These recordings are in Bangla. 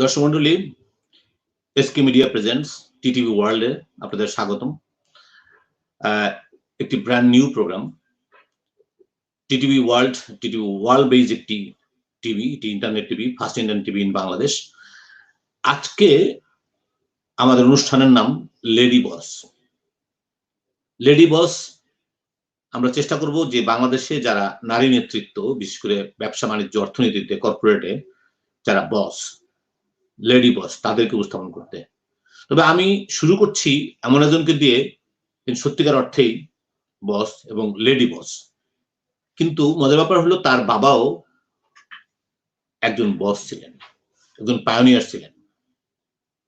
দর্শক মন্ডলী, এসকে মিডিয়া প্রেজেন্টস টিটিভি ওয়ার্ল্ডে আপনাদের স্বাগতম। একটি brand new program TTV world base একটি টিভি, এটি internet TV, first Indian TV in Bangladesh. আজকে আমাদের অনুষ্ঠানের নাম লেডি বস। লেডি বস আমরা চেষ্টা করব যে বাংলাদেশে যারা নারী নেতৃত্ব, বিশেষ করে ব্যবসা বাণিজ্য অর্থনীতিতে কর্পোরেটে যারা বস, লেডি বস, তাদেরকে উপস্থাপন করতে। তবে আমি শুরু করছি এমন একজনকে দিয়ে সত্যিকার অর্থেই বস এবং লেডি বস। কিন্তু মজার ব্যাপার হলো তার বাবাও একজন বস ছিলেন, একজন পায়োনিয়ার ছিলেন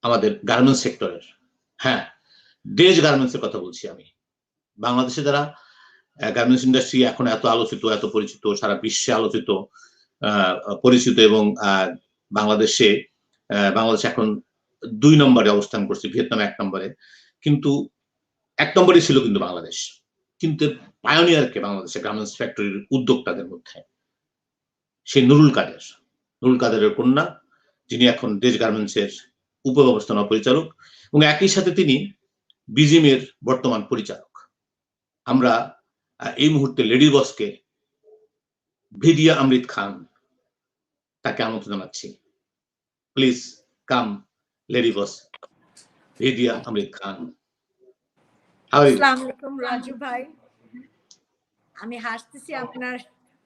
আমাদের গার্মেন্টস সেক্টরের। হ্যাঁ, দেশ গার্মেন্টসের কথা বলছি আমি। বাংলাদেশে যারা গার্মেন্টস ইন্ডাস্ট্রি এখন এত আলোচিত, এত পরিচিত, সারা বিশ্বে আলোচিত, পরিচিত, এবং বাংলাদেশ এখন 2 নম্বরে অবস্থান করছে, ভিয়েতনাম 1 নম্বরে, কিন্তু 1 নম্বরে ছিল কিন্তু বাংলাদেশ। কিন্তু পায়োনিয়ারকে বাংলাদেশে গার্মেন্টস ফ্যাক্টরির উদ্যোক্তাদের মধ্যে সেই নুরুল কাদেরের কন্যা, যিনি এখন দেশ গার্মেন্টসের উপব্যবস্থাপনা পরিচালক এবং একই সাথে তিনি বিজিএমের বর্তমান পরিচালক। আমরা এই মুহূর্তে লেডি বসকে ভিদিয়া অমৃত খান তাকে আমন্ত্রণ জানাচ্ছি। প্লিজ কাম লেডি বস ভিদিয়া অমৃত খান। আসসালামু আলাইকুম রাজু ভাই, আমি হাসতেছি আপনার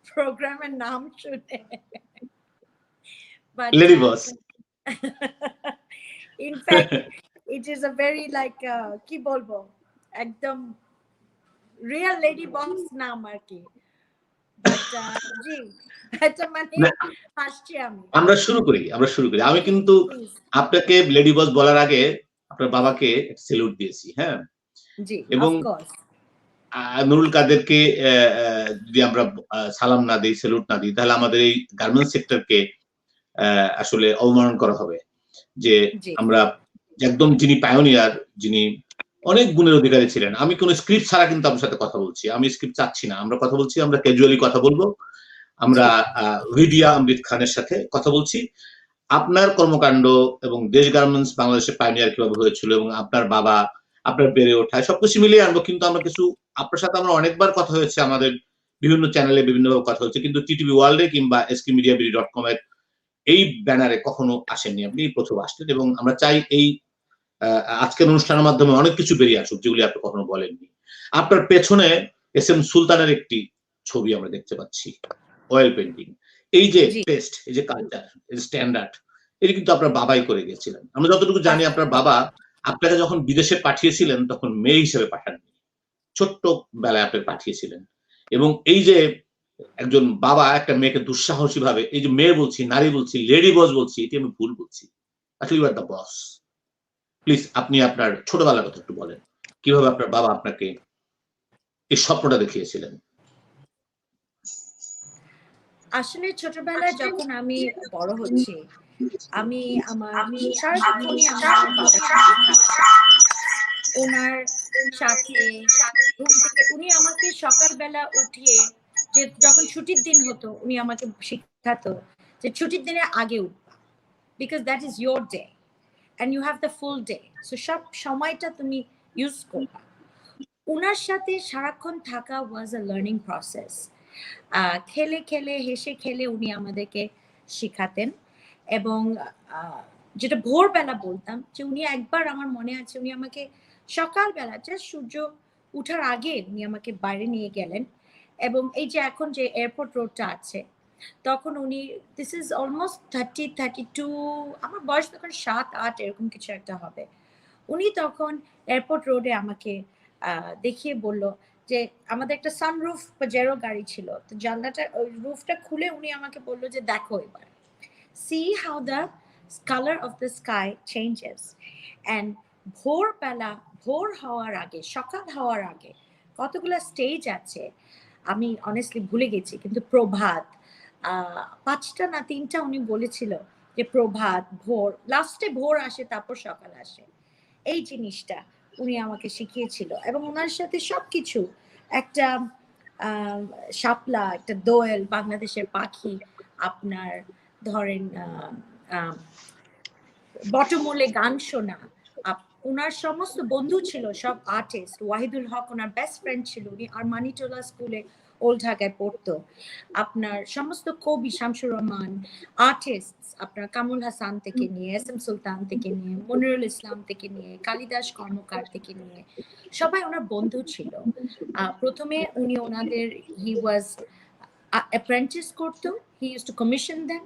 প্রোগ্রামের নাম শুনে। Lady boss, in fact it is a very like কি বলবো, একদম রিয়েল লেডি বস নাম আর কি। জি, এটা মানে হাসছি আমি। আমরা শুরু করি। আমি কিন্তু আপনাকে লেডি বস বলার আগে আপনার বাবাকে স্যালুট দিয়েছি। হ্যাঁ জি, এবং নুরুল কাদেরকে যদি আমরা সালাম না দিই, স্যালুট না দিই, তাহলে আমাদের এই গার্মেন্টস সেক্টরকে আসলে অবমাননা করা হবে। যে আমরা একদম যিনি পায়োনিয়ার, যিনি অনেক গুণের অধিকারী ছিলেন। আমি কোনো স্ক্রিপ্ট ছাড়া কিন্তু আপনার সাথে কথা বলছি, আমি স্ক্রিপ্ট চাচ্ছি না, আমরা কথা বলছি, আমরা ক্যাজুয়ালি কথা বলবো। আমরা ভিদিয়া অমৃত খানের সাথে কথা বলছি। আপনার কর্মকাণ্ড এবং দেশ গার্মেন্টস বাংলাদেশে পায়োনিয়ার কিভাবে হয়েছিল এবং আপনার বাবা, আপনার বেড়ে ওঠা, সবকিছু মিলিয়ে আনবো। কিন্তু আমরা কিছু আপনার সাথে আমরা অনেকবার কথা হয়েছে, আমাদের বিভিন্ন চ্যানেলে বিভিন্নভাবে কথা হচ্ছে, কিন্তু টিটিভি ওয়ার্ল্ডে কিংবা skmediabd.com এর এই ব্যানারে কখনো আসেননি। আপনি প্রথম আসছেন এবং আমরা চাই এই আজকের অনুষ্ঠানের মাধ্যমে অনেক কিছু বেরিয়ে আসুক যেগুলি আপনি কখনো বলেননি। আপনার পেছনে SM সুলতানের একটি ছবি আমরা দেখতে পাচ্ছি, অয়েল পেন্টিং। এই যে টেস্ট, এই যে কালচার, এই যে স্ট্যান্ডার্ড, এটি কিন্তু আপনার বাবাই করে গেছিলেন। আমরা যতটুকু জানি আপনার বাবা আপনাকে যখন বিদেশে পাঠিয়েছিলেন তখন মেয়ে হিসেবে পাঠাননি, ছোট্ট বেলায় আপনি পাঠিয়েছিলেন। এবং এই যে একজন বাবা একটা মেয়েকে দুঃসাহসী ভাবে, এই যে মেয়ে বলছি, নারী বলছি, লেডি বস বলছি, এটি আমি ভুল বলছি, আসলে you are the boss. Please আপনি আপনার ছোটবেলার কথা একটু বলেন, কিভাবে আপনার বাবা আপনাকে এই স্বপ্নটা দেখিয়েছিলেন। আসলে ছোটবেলায় যখন আমি বড় হচ্ছি, আমি আমার সারাক্ষণই আমার ওনার সাথে ঘুম থেকে উনি আমাকে সকালবেলা উঠিয়ে, যে যখন ছুটির দিন হতো, উনি আমাকে শেখাতো যে ছুটির দিনে আগে উঠবা, because that is your day and you have the full day, so সব সময়টা তুমি ইউজ করবা। ওনার সাথে সারাক্ষণ থাকা ওয়াজ আ লার্নিং প্রসেস। খেলে খেলে, হেসে খেলে উনি আমাদেরকে শেখাতেন। এবং যেটা ভোরবেলা বলতাম, যে উনি একবার, আমার মনে আছে, উনি আমাকে সকালবেলা জাস্ট সূর্য উঠার আগে উনি আমাকে বাইরে নিয়ে গেলেন। এবং এই যে এখন যে এয়ারপোর্ট রোডটা আছে, তখন উনি, দিস ইজ অলমোস্ট 32, আমার বয়স তখন 7-8 এরকম কিছু একটা হবে। উনি তখন এয়ারপোর্ট রোডে আমাকে দেখিয়ে বলল যে আমাদের একটা সানরুফ পাজেরো গাড়ি ছিল, তো জানলাটা, ওই রুফটা খুলে উনি আমাকে বললো যে দেখো এবার, C how the colour of the sky changes. And ভোরবেলা, ভোর হওয়ার আগে, সকাল হওয়ার আগে কতগুলো স্টেজ আছে আমি অনেস্টলি ভুলে গেছি, কিন্তু প্রভাত, 5টা না 3টা উনি বলেছিল, যে প্রভাত, ভোর, লাস্টে ভোর আসে, তারপর সকাল আসে। এই জিনিসটা উনি আমাকে শিখিয়েছিল। এবং ওনার সাথে সবকিছু একটা শাপলা, একটা দোয়েল, বাংলাদেশের পাখি, আপনার ধরেন বটমূলে গান শোনা। ওনার সমস্ত বন্ধু ছিল সব আর্টিস্ট। ওয়াহিদুল হক ওনার বেস্ট ফ্রেন্ড ছিল, উনি আরমানিটোলা স্কুলে ওল্ড ঢাকায় পড়তো। আপনার সমস্ত কবি, শামসুর রহমান, আর্টিস্ট, আপনার কামরুল হাসান থেকে নিয়ে, এস এম সুলতান থেকে নিয়ে, মনিরুল ইসলাম থেকে নিয়ে, কালিদাস কর্মকার থেকে নিয়ে সবাই ওনার বন্ধু ছিল। প্রথমে উনি ওনাদের হি ওয়াজ অ্যাপ্রেন্টিস করতো, হি ইউজ টু কমিশন দেন।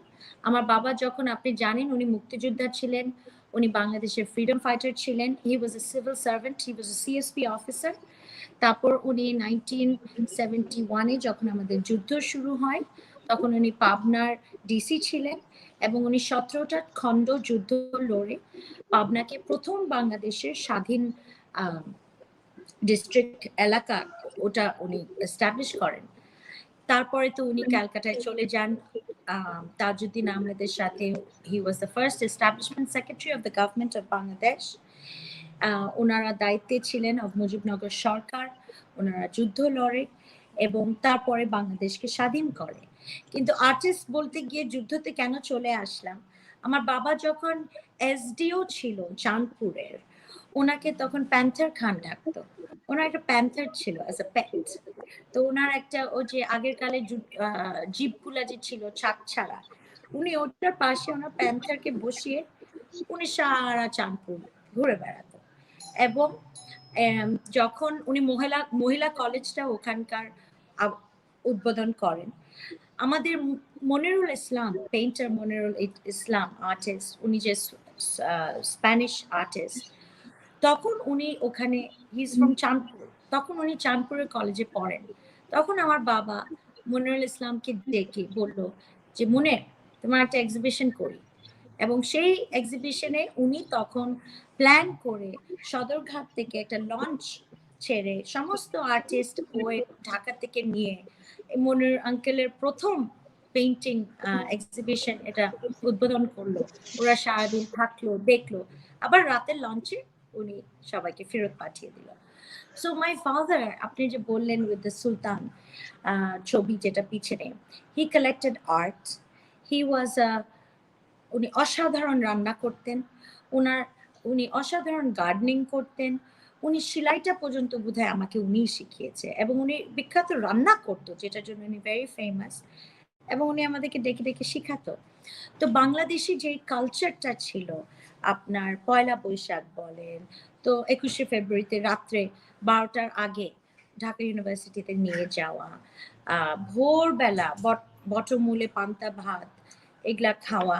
আমার বাবা যখন, আপনি জানেন, উনি মুক্তিযোদ্ধা ছিলেন, উনি বাংলাদেশের ফ্রিডম ফাইটার ছিলেন, he was a civil servant, he was a CSP officer. তারপর উনি 1971-এ যখন আমাদের যুদ্ধ শুরু হয়, তখন উনি পাবনার ডিসি ছিলেন এবং উনি 17টা খণ্ড যুদ্ধ লড়ে পাবনাকে প্রথম বাংলাদেশের স্বাধীন ডিস্ট্রিক্ট এলাকা ওটা উনি এস্টাবলিশ করেন। তারপরে তো উনি ক্যালকাটায় চলে যান তাজউদ্দিন আহমেদের সাথে। He was the first establishment secretary of the government of Bangladesh. ওনারা দায়িত্বে ছিলেন অব মুজিবনগর সরকার, ওনারা যুদ্ধ লড়ে এবং তারপরে বাংলাদেশকে স্বাধীন করে। কিন্তু আর্টিস্ট বলতে গিয়ে যুদ্ধতে কেন চলে আসলাম, আমার বাবা যখন এসডিও ছিল চাঁদপুরের, ওনাকে তখন প্যান্থার খান ডাকতো। ওনার একটা প্যান্থার ছিল অ্যাজ এ পেট। তো ওনার একটা ওই যে আগের কালে জিপগুলা যে ছিল ছাদ ছাড়া, উনি ওটার পাশে ওনার প্যান্থারকে বসিয়ে উনি সারা চাঁদপুর ঘুরে বেড়াতো। এবং যখন উনি মহিলা কলেজটা ওখানকার উদ্বোধন করেন, আমাদের মনিরুল ইসলাম, পেইন্টার মনিরুল ইসলাম আর্টিস্ট, উনি যে স্প্যানিশ আর্টিস্ট, তখন উনি ওখানে, হি ইজ ফ্রম চাঁদপুর, তখন উনি চাঁদপুরের কলেজে পড়েন। তখন আমার বাবা মনিরুল ইসলামকে ডেকে বলল যে, মনে, তোমার একটা এক্সিবিশন করি। এবং সেই এক্সিবিশনে উনি তখন প্ল্যান করে সদরঘাট থেকে একটা লঞ্চ ছেড়ে সমস্ত আর্টিস্ট পোয়েট ঢাকা থেকে নিয়ে মনির আঙ্কেলের প্রথম পেইন্টিং এক্সিবিশন এটা উদ্বোধন করলো। ওরা সারাদিন থাকলো, দেখলো, আবার রাতের লঞ্চে উনি সবাইকে ফেরত পাঠিয়ে দিল। সো মাই ফাদার, আপনি যে বললেন উইথ দ্য সুলতান ছবি যেটা পিছনে, হি কালেক্টেড আর্ট, হি ওয়াজ উনি অসাধারণ রান্না করতেন, উনি অসাধারণ গার্ডেনিং করতেন, উনি সেলাইটা পর্যন্ত বোধহয় আমাকে উনিই শিখিয়েছে। এবং উনি বিখ্যাত রান্না করতো, যেটার জন্য উনি ভেরি ফেমাস, এবং উনি আমাদেরকে ডেকে ডেকে শিখাতো। তো বাংলাদেশি যে কালচারটা ছিল, আপনার পয়লা বৈশাখ বলেন, তো 21শে ফেব্রুয়ারিতে রাত্রে 12টার আগে ঢাকা ইউনিভার্সিটিতে নিয়ে যাওয়া, ভোরবেলা বটমূলে পান্তা ভাত এগুলা খাওয়া,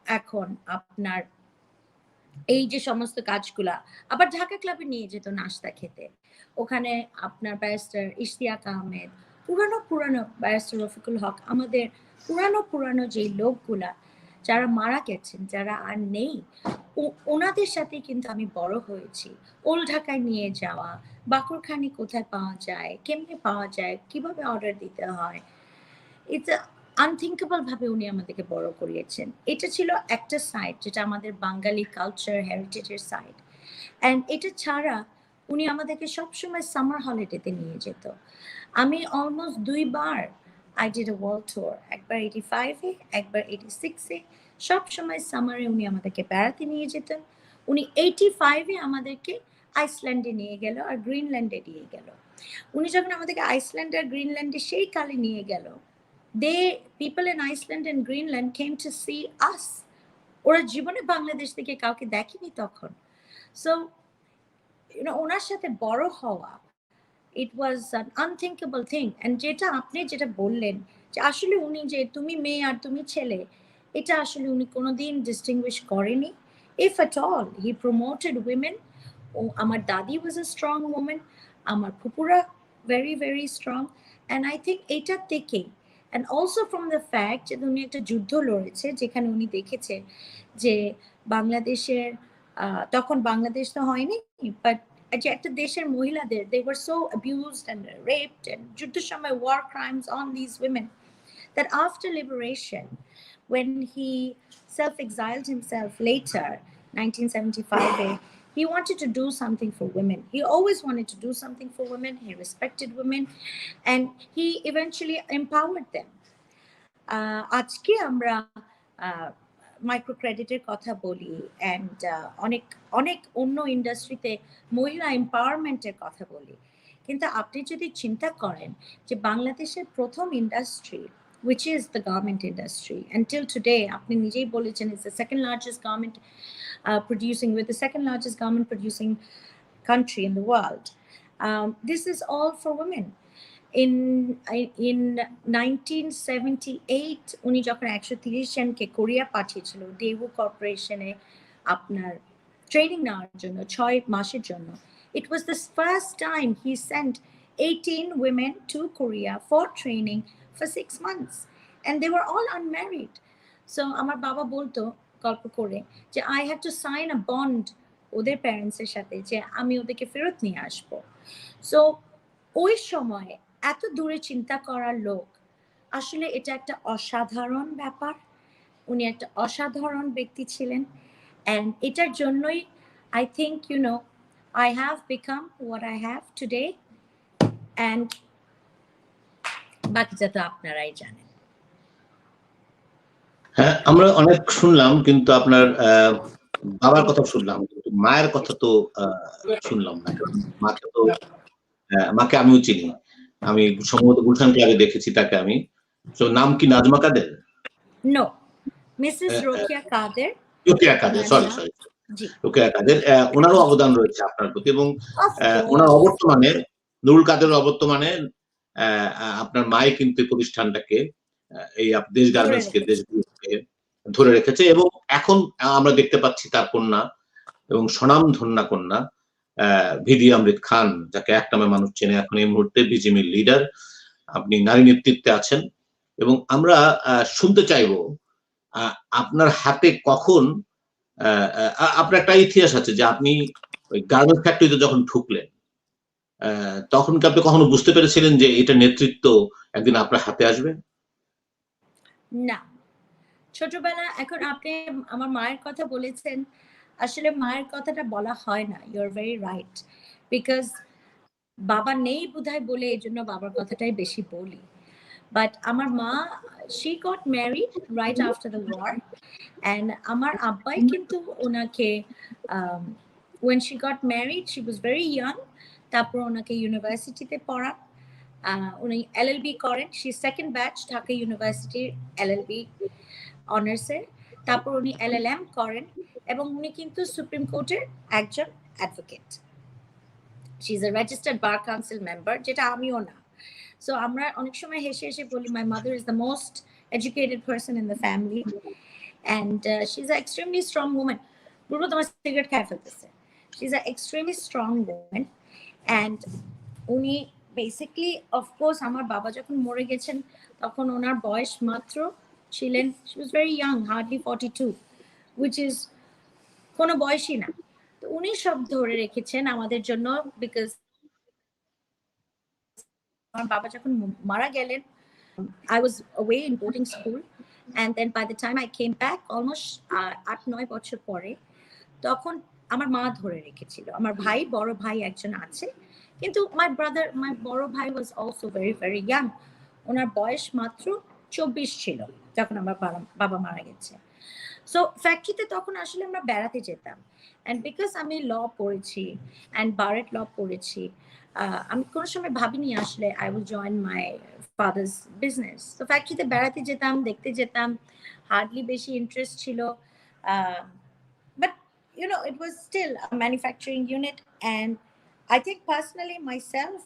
এখন আপনার এই যে সমস্ত কাজগুলা, আবার ঢাকা ক্লাবে নিয়ে যেত নাস্তা খেতে। ওখানে আপনার ব্যারিস্টার ইশতিয়াক আহমেদ, পুরানো ব্যারিস্টার রফিকুল হক, আমাদের পুরানো যে লোকগুলা যারা মারা গেছেন, যারা আর নেই, ওনাদের সাথে কিন্তু আমি বড় হয়েছি। ওল্ড ঢাকায় নিয়ে যাওয়া, বাকরখানি কোথায় পাওয়া যায়, কেমনে পাওয়া যায়, কিভাবে অর্ডার দিতে হয়, এটা আনথিঙ্কেবল ভাবে উনি আমাদেরকে বড় করিয়েছেন। এটা ছিল একটা সাইড, যেটা আমাদের বাঙালি কালচার হেরিটেজের সাইড। অ্যান্ড এটা ছাড়া উনি আমাদেরকে সবসময় সামার হলিডেতে নিয়ে যেত। আমি অলমোস্ট 2বার I did a world tour, একবার 85-এ, একবার 86-এ। সবসময় সামারে উনি আমাদেরকে বেড়াতে নিয়ে যেতেন। উনি 85-এ আমাদেরকে আইসল্যান্ডে নিয়ে গেল আর গ্রিনল্যান্ডে নিয়ে গেল। উনি যখন আমাদেরকে আইসল্যান্ড আর গ্রিনল্যান্ডে সেই কালে নিয়ে গেল, people in Iceland and Greenland came to see us. ওরা জীবনে বাংলাদেশ থেকে কাউকে দেখেনি তখন। সো ওনার সাথে বড় হওয়া, it was an unthinkable thing. and যেটা আপনি যেটা বললেন যে আসলে উনি যে তুমি মেয়ে আর তুমি ছেলে, এটা আসলে উনি কোনোদিন ডিস্টিংগুইশ করেনি। if at all he promoted women. আমার দাদি was a strong woman, আমার ফুপুরা very strong, and I think এটা থেকেই, and also from the fact যে উনি একটা যুদ্ধ লড়েছে যেখানে উনি দেখেছে যে বাংলাদেশের তখন বাংলাদেশ তো হয়নি, বাট যে একটা দেশের মহিলাদের, they were so abused and raped and যুদ্ধের সময় war crimes on these women, that after liberation, when he self-exiled himself later 1975, He wanted to do something for women. He always wanted to do something for women. He respected women, and he eventually empowered them. আজকে আমরা মাইক্রো ক্রেডিটের কথা বলি, অ্যান্ড অনেক অনেক অন্য ইন্ডাস্ট্রিতে মহিলা এম্পাওয়ারমেন্টের কথা বলি, কিন্তু আপনি যদি চিন্তা করেন যে বাংলাদেশের প্রথম industry, which is the garment industry, until today আপনি নিজেই বলেছেন it's the second largest garment producing, with the second largest garment producing country in the world. This is all for women. In 1978 উনি যখন 130 জনকে কোরিয়া পাঠিয়েছিল ডেভু কর্পোরেশনে আপনার ট্রেনিং নেওয়ার জন্য 6 মাসের জন্য, it was the first time he sent 18 women to Korea for training for 6 months, and they were all unmarried. So আমার বাবা বলতো গল্প করে যে I had to sign a bond ওদের প্যারেন্টসের সাথে যে আমি ওদেরকে ফেরত নিয়ে আসবো। সো ওই সময় এত দূরে চিন্তা করার লোক, আসলে এটা একটা অসাধারণ ব্যাপার। উনি একটা অসাধারণ ব্যক্তি ছিলেন, and এটার জন্যই I think I have become what I have today, and বাকিটা তো আপনারাই জানেন। হ্যাঁ, আমরা অনেক শুনলাম, কিন্তু আপনার বাবার কথা শুনলাম, কিন্তু মায়ের কথা তো শুনলাম না। মাকে আমিও চিনি, আমি সম্ভবত গুলশান ক্লাবে দেখেছি তাকে আমি। তো নাম কি নাজমা কাদের? নো, মিসেস রোকেয়া কাদের। রোকেয়া কাদের, সরি রোকেয়া কাদের। ওনারও অবদান রয়েছে আপনার প্রতি, এবং ওনার অবর্তমানে নুরুল কাদের অবর্তমানে আপনার মাই কিন্তু প্রতিষ্ঠানটাকে, এই দেশ গার্মেন্টসকে, দেশগুলোকে ধরে রেখেছে, এবং এখন আমরা দেখতে পাচ্ছি তার কন্যা এবং স্বনামধন্যা কন্যা ভিডি অমৃত খান, যাকে এক নামে মানুষ চেনে এখন এই মুহূর্তে, বিজিএমের লিডার। আপনি নারী নেতৃত্বে আছেন, এবং আমরা শুনতে চাইবো আপনার হাতে কখন, আপনার একটা ইতিহাস আছে যে আপনি ওই গার্মেন্টস ফ্যাক্টরিতে যখন ঢুকলেন, তখন কি আপনি কখনো বুঝতে পেরেছিলেন যে এটা নেতৃত্ব একদিন আপনার হাতে আসবে? না, ছোটবেলা, এখন আপনি আমার মায়ের কথা বলেছেন, আসলে মায়ের কথাটা বলা হয় না, you are very right, because বাবা নেই বোধহয় বলে এই জন্য বাবার কথাটাই বেশি বলি। বাট আমার মা, she got married right after the war, and আমার আব্বাই কিন্তু ওনাকে when she got married she was very young, তারপর ওনাকে ইউনিভার্সিটিতে পড়ান, উনি এলএলবি করেন, she second batch ঢাকা ইউনিভার্সিটির এলএলবি অনার্সে, তারপর উনি এলএলএম করেন, এবং উনি কিন্তু সুপ্রিম কোর্টের একজন advocate. she is a registered bar council member, যেটা আমিও না। সো আমরা অনেক সময় হেসে হেসে বলি my mother is the most educated person in the family, and she's an extremely strong woman. বুড়ো তোমার সিগারেট খায় ফেলতেছে। she's an extremely strong woman, and উনি বেসিক্যালি অফকোর্স আমার বাবা যখন মরে গেছেন তখন ওনার বয়স মাত্র ছিলেন, she was very young, hardly 42, which is কোনো বয়সই না। তো উনি সব ধরে রেখেছেন আমাদের জন্য, বিকজ আমার বাবা যখন মারা গেলেন I was away in boarding school, and then by the time I came back almost 8-9 বছর পরে, তখন আমার মা ধরে রেখেছিল। আমার ভাই, বড় ভাই একজন আছে, কিন্তু my বড় ভাই was also very very young, ওনার বয়স মাত্র 24 ছিল যখন আমার বাবা মারা গেছে। সো ফ্যাক্টরিতে তখন আসলে আমরা বেড়াতে যেতাম, অ্যান্ড বিকজ আমি ল পড়েছি অ্যান্ড বারেট ল পড়েছি, আমি কোনো সময় ভাবিনি আসলে I will join my father's business. তো ফ্যাক্টরিতে বেড়াতে যেতাম, দেখতে যেতাম, হার্ডলি বেশি ইন্টারেস্ট ছিল, but it was still a manufacturing unit, and I think personally myself,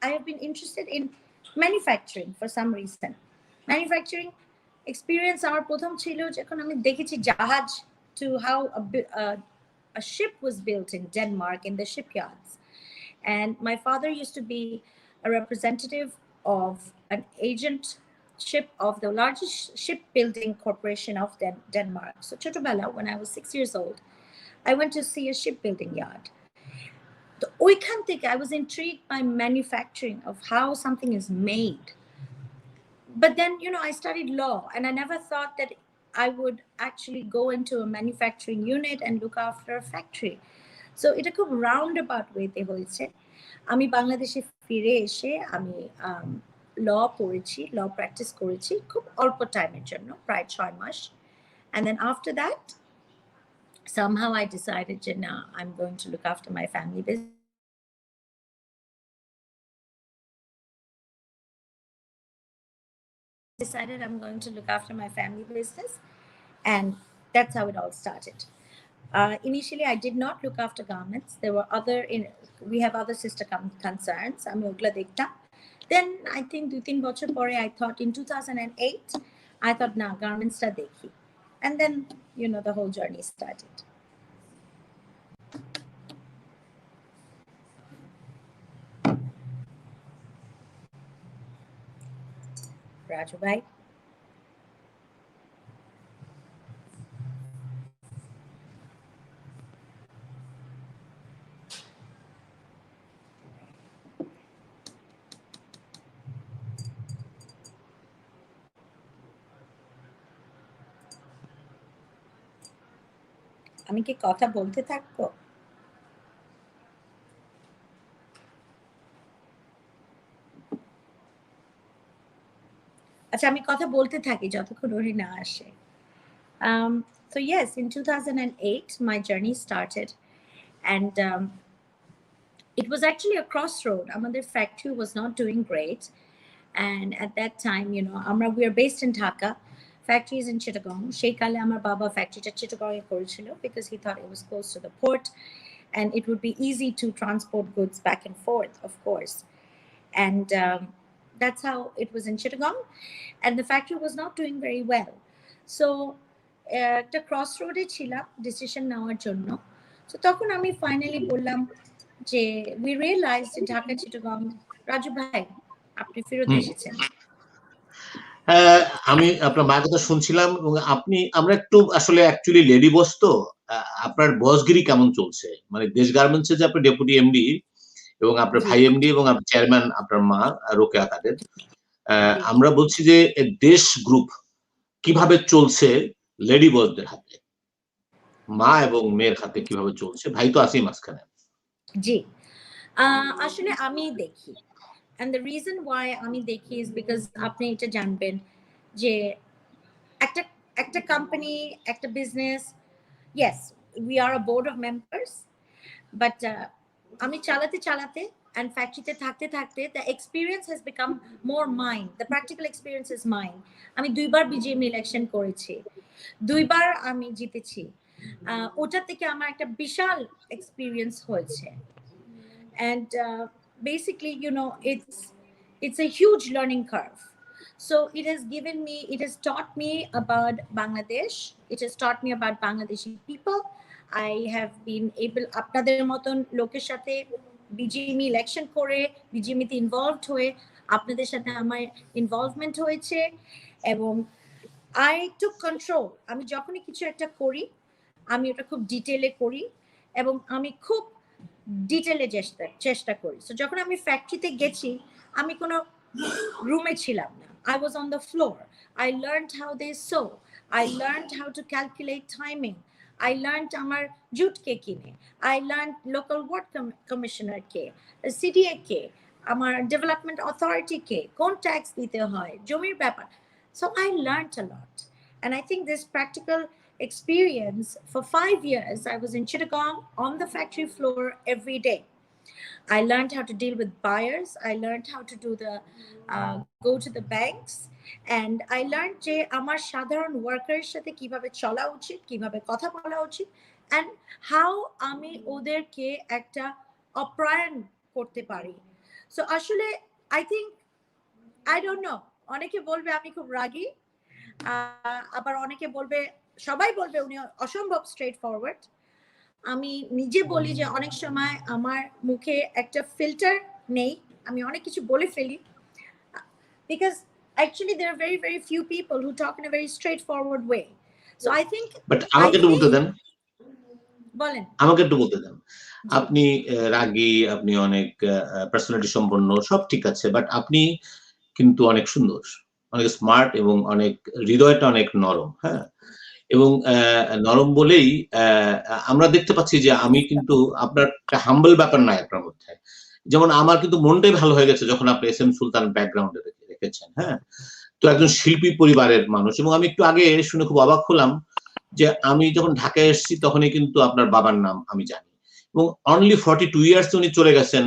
I have been interested in manufacturing for some reason. Manufacturing experience আমার প্রথম ছিল যখন আমি দেখেছি জাহাজ, to how a ship was built in Denmark in the shipyards, and my father used to be a representative of an agentship of the largest shipbuilding corporation of Denmark. So ছোটবেলা, when I was 6 years old, I went to see a shipbuilding yard. So ওইখান থেকে I was intrigued by manufacturing, of how something is made. But then I studied law, and I never thought that I would actually go into a manufacturing unit and look after a factory. So এটা খুব roundabout ওয়েতে হয়েছে। আমি বাংলাদেশে ফিরে এসে আমি ল পড়েছি, ল প্র্যাকটিস করেছি খুব অল্প টাইমের জন্য, প্রায় 6 মাস। And then after that, somehow I decided that now I'm going to look after my family business. Decided I'm going to look after my family business, and that's how it all started. Initially, I did not look after garments. There were we have other sister concerns. আমি ওগুলা দেখতাম। Then I think 2-3 বছর পরে I thought in 2008, I thought না garmentsটা দেখি, and then the whole journey started. Raju bhai. আমি কি কথা বলতে থাকবো? আচ্ছা, আমি কথা বলতে থাকি যতক্ষণ ওরি না আসে। So yes, in 2008 my journey started, and it was actually a crossroad. Amader factory was not doing great, and at that time, we are based in Dhaka. Factory is in Chittagong. Shei kale amar baba factory ta Chittagong e korechilo because he thought it was close to the port and it would be easy to transport goods back and forth, of course. And that's how it was in Chittagong, and the factory was not doing very well. So একটা ক্রসরোডে ছিলাম ডিসিশন নেওয়ার জন্য। তো তখন আমি ফাইনালি বললাম যে উই রিয়েলাইজ যে ঢাকা চিটাগং। রাজু ভাই, আপনি ফেরত এসেছেন। আমি আপনার মায়ের কথা শুনছিলাম এবং আমরা একটু আসলে অ্যাকচুয়ালি লেডি বস তো, আপনার বসগিরি কেমন চলছে? মানে দেশ গার্মেন্টসে যে আপনার ডেপুটি এমডি এবং আপনার ভাই এমডি এবং আপনার চেয়ারম্যান আপনার মা রোকেয়া কাদের, আমরা বলছি যে দেশ গ্রুপ কিভাবে চলছে লেডি বসদের হাতে, মা এবং মেয়ের হাতে কিভাবে চলছে? ভাই তো আছেই মাঝখানে। জি, আসলে আমি দেখি, and the reason why আমি দেখি is because আপনি এটা জানবেন যে একটা কোম্পানি, একটা business, yes, we are a board of members, but আমি চালাতে and factory থাকতে the experience has become more mine. The practical experience is mine. আমি 2 বার বিজিএম ইলেকশন করেছি, 2 বার আমি জিতেছি। ওটা থেকে আমার একটা বিশাল এক্সপেরিয়েন্স হয়েছে, and basically it's a huge learning curve. So it has taught me about Bangladesh, it has taught me about Bangladeshi people. I have been able আপনাদের মতন লোকের সাথে বিজিএমই ইলেকশন করে বিজিএমিতে ইনভলভড হয়ে আপনাদের সাথে আমার ইনভলভমেন্ট হয়েছে, এবং I took control. আমি যখনই কিছু একটা করি আমি ওটা খুব ডিটেইলে করি এবং আমি খুব ডিটেইলে চেষ্টা করি। সো যখন আমি ফ্যাক্টরিতে গেছি আমি কোনো রুমে ছিলাম না, I was on the floor. I learned how they sew. I learned how to calculate timing. I learned আমার জুট কে কিনে, I learned local ward commissioner K, CDA কে, আমার ডেভেলপমেন্ট অথরিটি কে, কোন ট্যাক্স দিতে হয়, জমির ব্যাপার। So I learned a lot, and I think this practical experience for 5 years I was in Chittagong on the factory floor every day. I learned how to deal with buyers. I learned how to do go to the banks, and I learned যে আমার সাধারণ ওয়ার্কারের সাথে কিভাবে চলা উচিত, কিভাবে কথা বলা উচিত, and how আমি ওদেরকে একটা অপ্রায়ণ করতে পারি। So আসলে I think, I don't know, অনেকে বলবে আমি খুব রাগী, আবার অনেকে বলবে, সবাই বলবে উনি অসম্ভব স্ট্রেট ফরওয়ার্ড। আমি নিজে বলি যে অনেক সময় আমার মুখে একটা ফিল্টার নেই, আমি অনেক কিছু বলে ফেলি, because actually there are very very few people who talk in a very straightforward way. So I think, but আমাকে একটু বলতে দেন, বলেন। আমাকে একটু বলতে দেন, আপনি রাগী, আপনি অনেক পার্সোনালিটি সম্পন্ন, সব ঠিক আছে, বাট আপনি কিন্তু অনেক সুন্দর। অনেক স্মার্ট এবং অনেক হৃদয়টা অনেক নরম, হ্যাঁ? এবং নরম বলেই আমরা দেখতে পাচ্ছি যে আমি কিন্তু আপনার একটা হাম্বল ব্যাপার নাই আপনার মধ্যে। যেমন আমার কিন্তু মনটাই ভালো হয়ে গেছে যখন আপনি এস এম সুলতান ব্যাকগ্রাউন্ডে রেখেছেন, হ্যাঁ? তো একজন শিল্পী পরিবারের মানুষ এবং আমি একটু আগে শুনে খুব অবাক হলাম যে আমি যখন ঢাকায় এসেছি তখনই কিন্তু আপনার বাবার নাম আমি জানি এবং অনলি 42 ইয়ার্স উনি চলে গেছেন।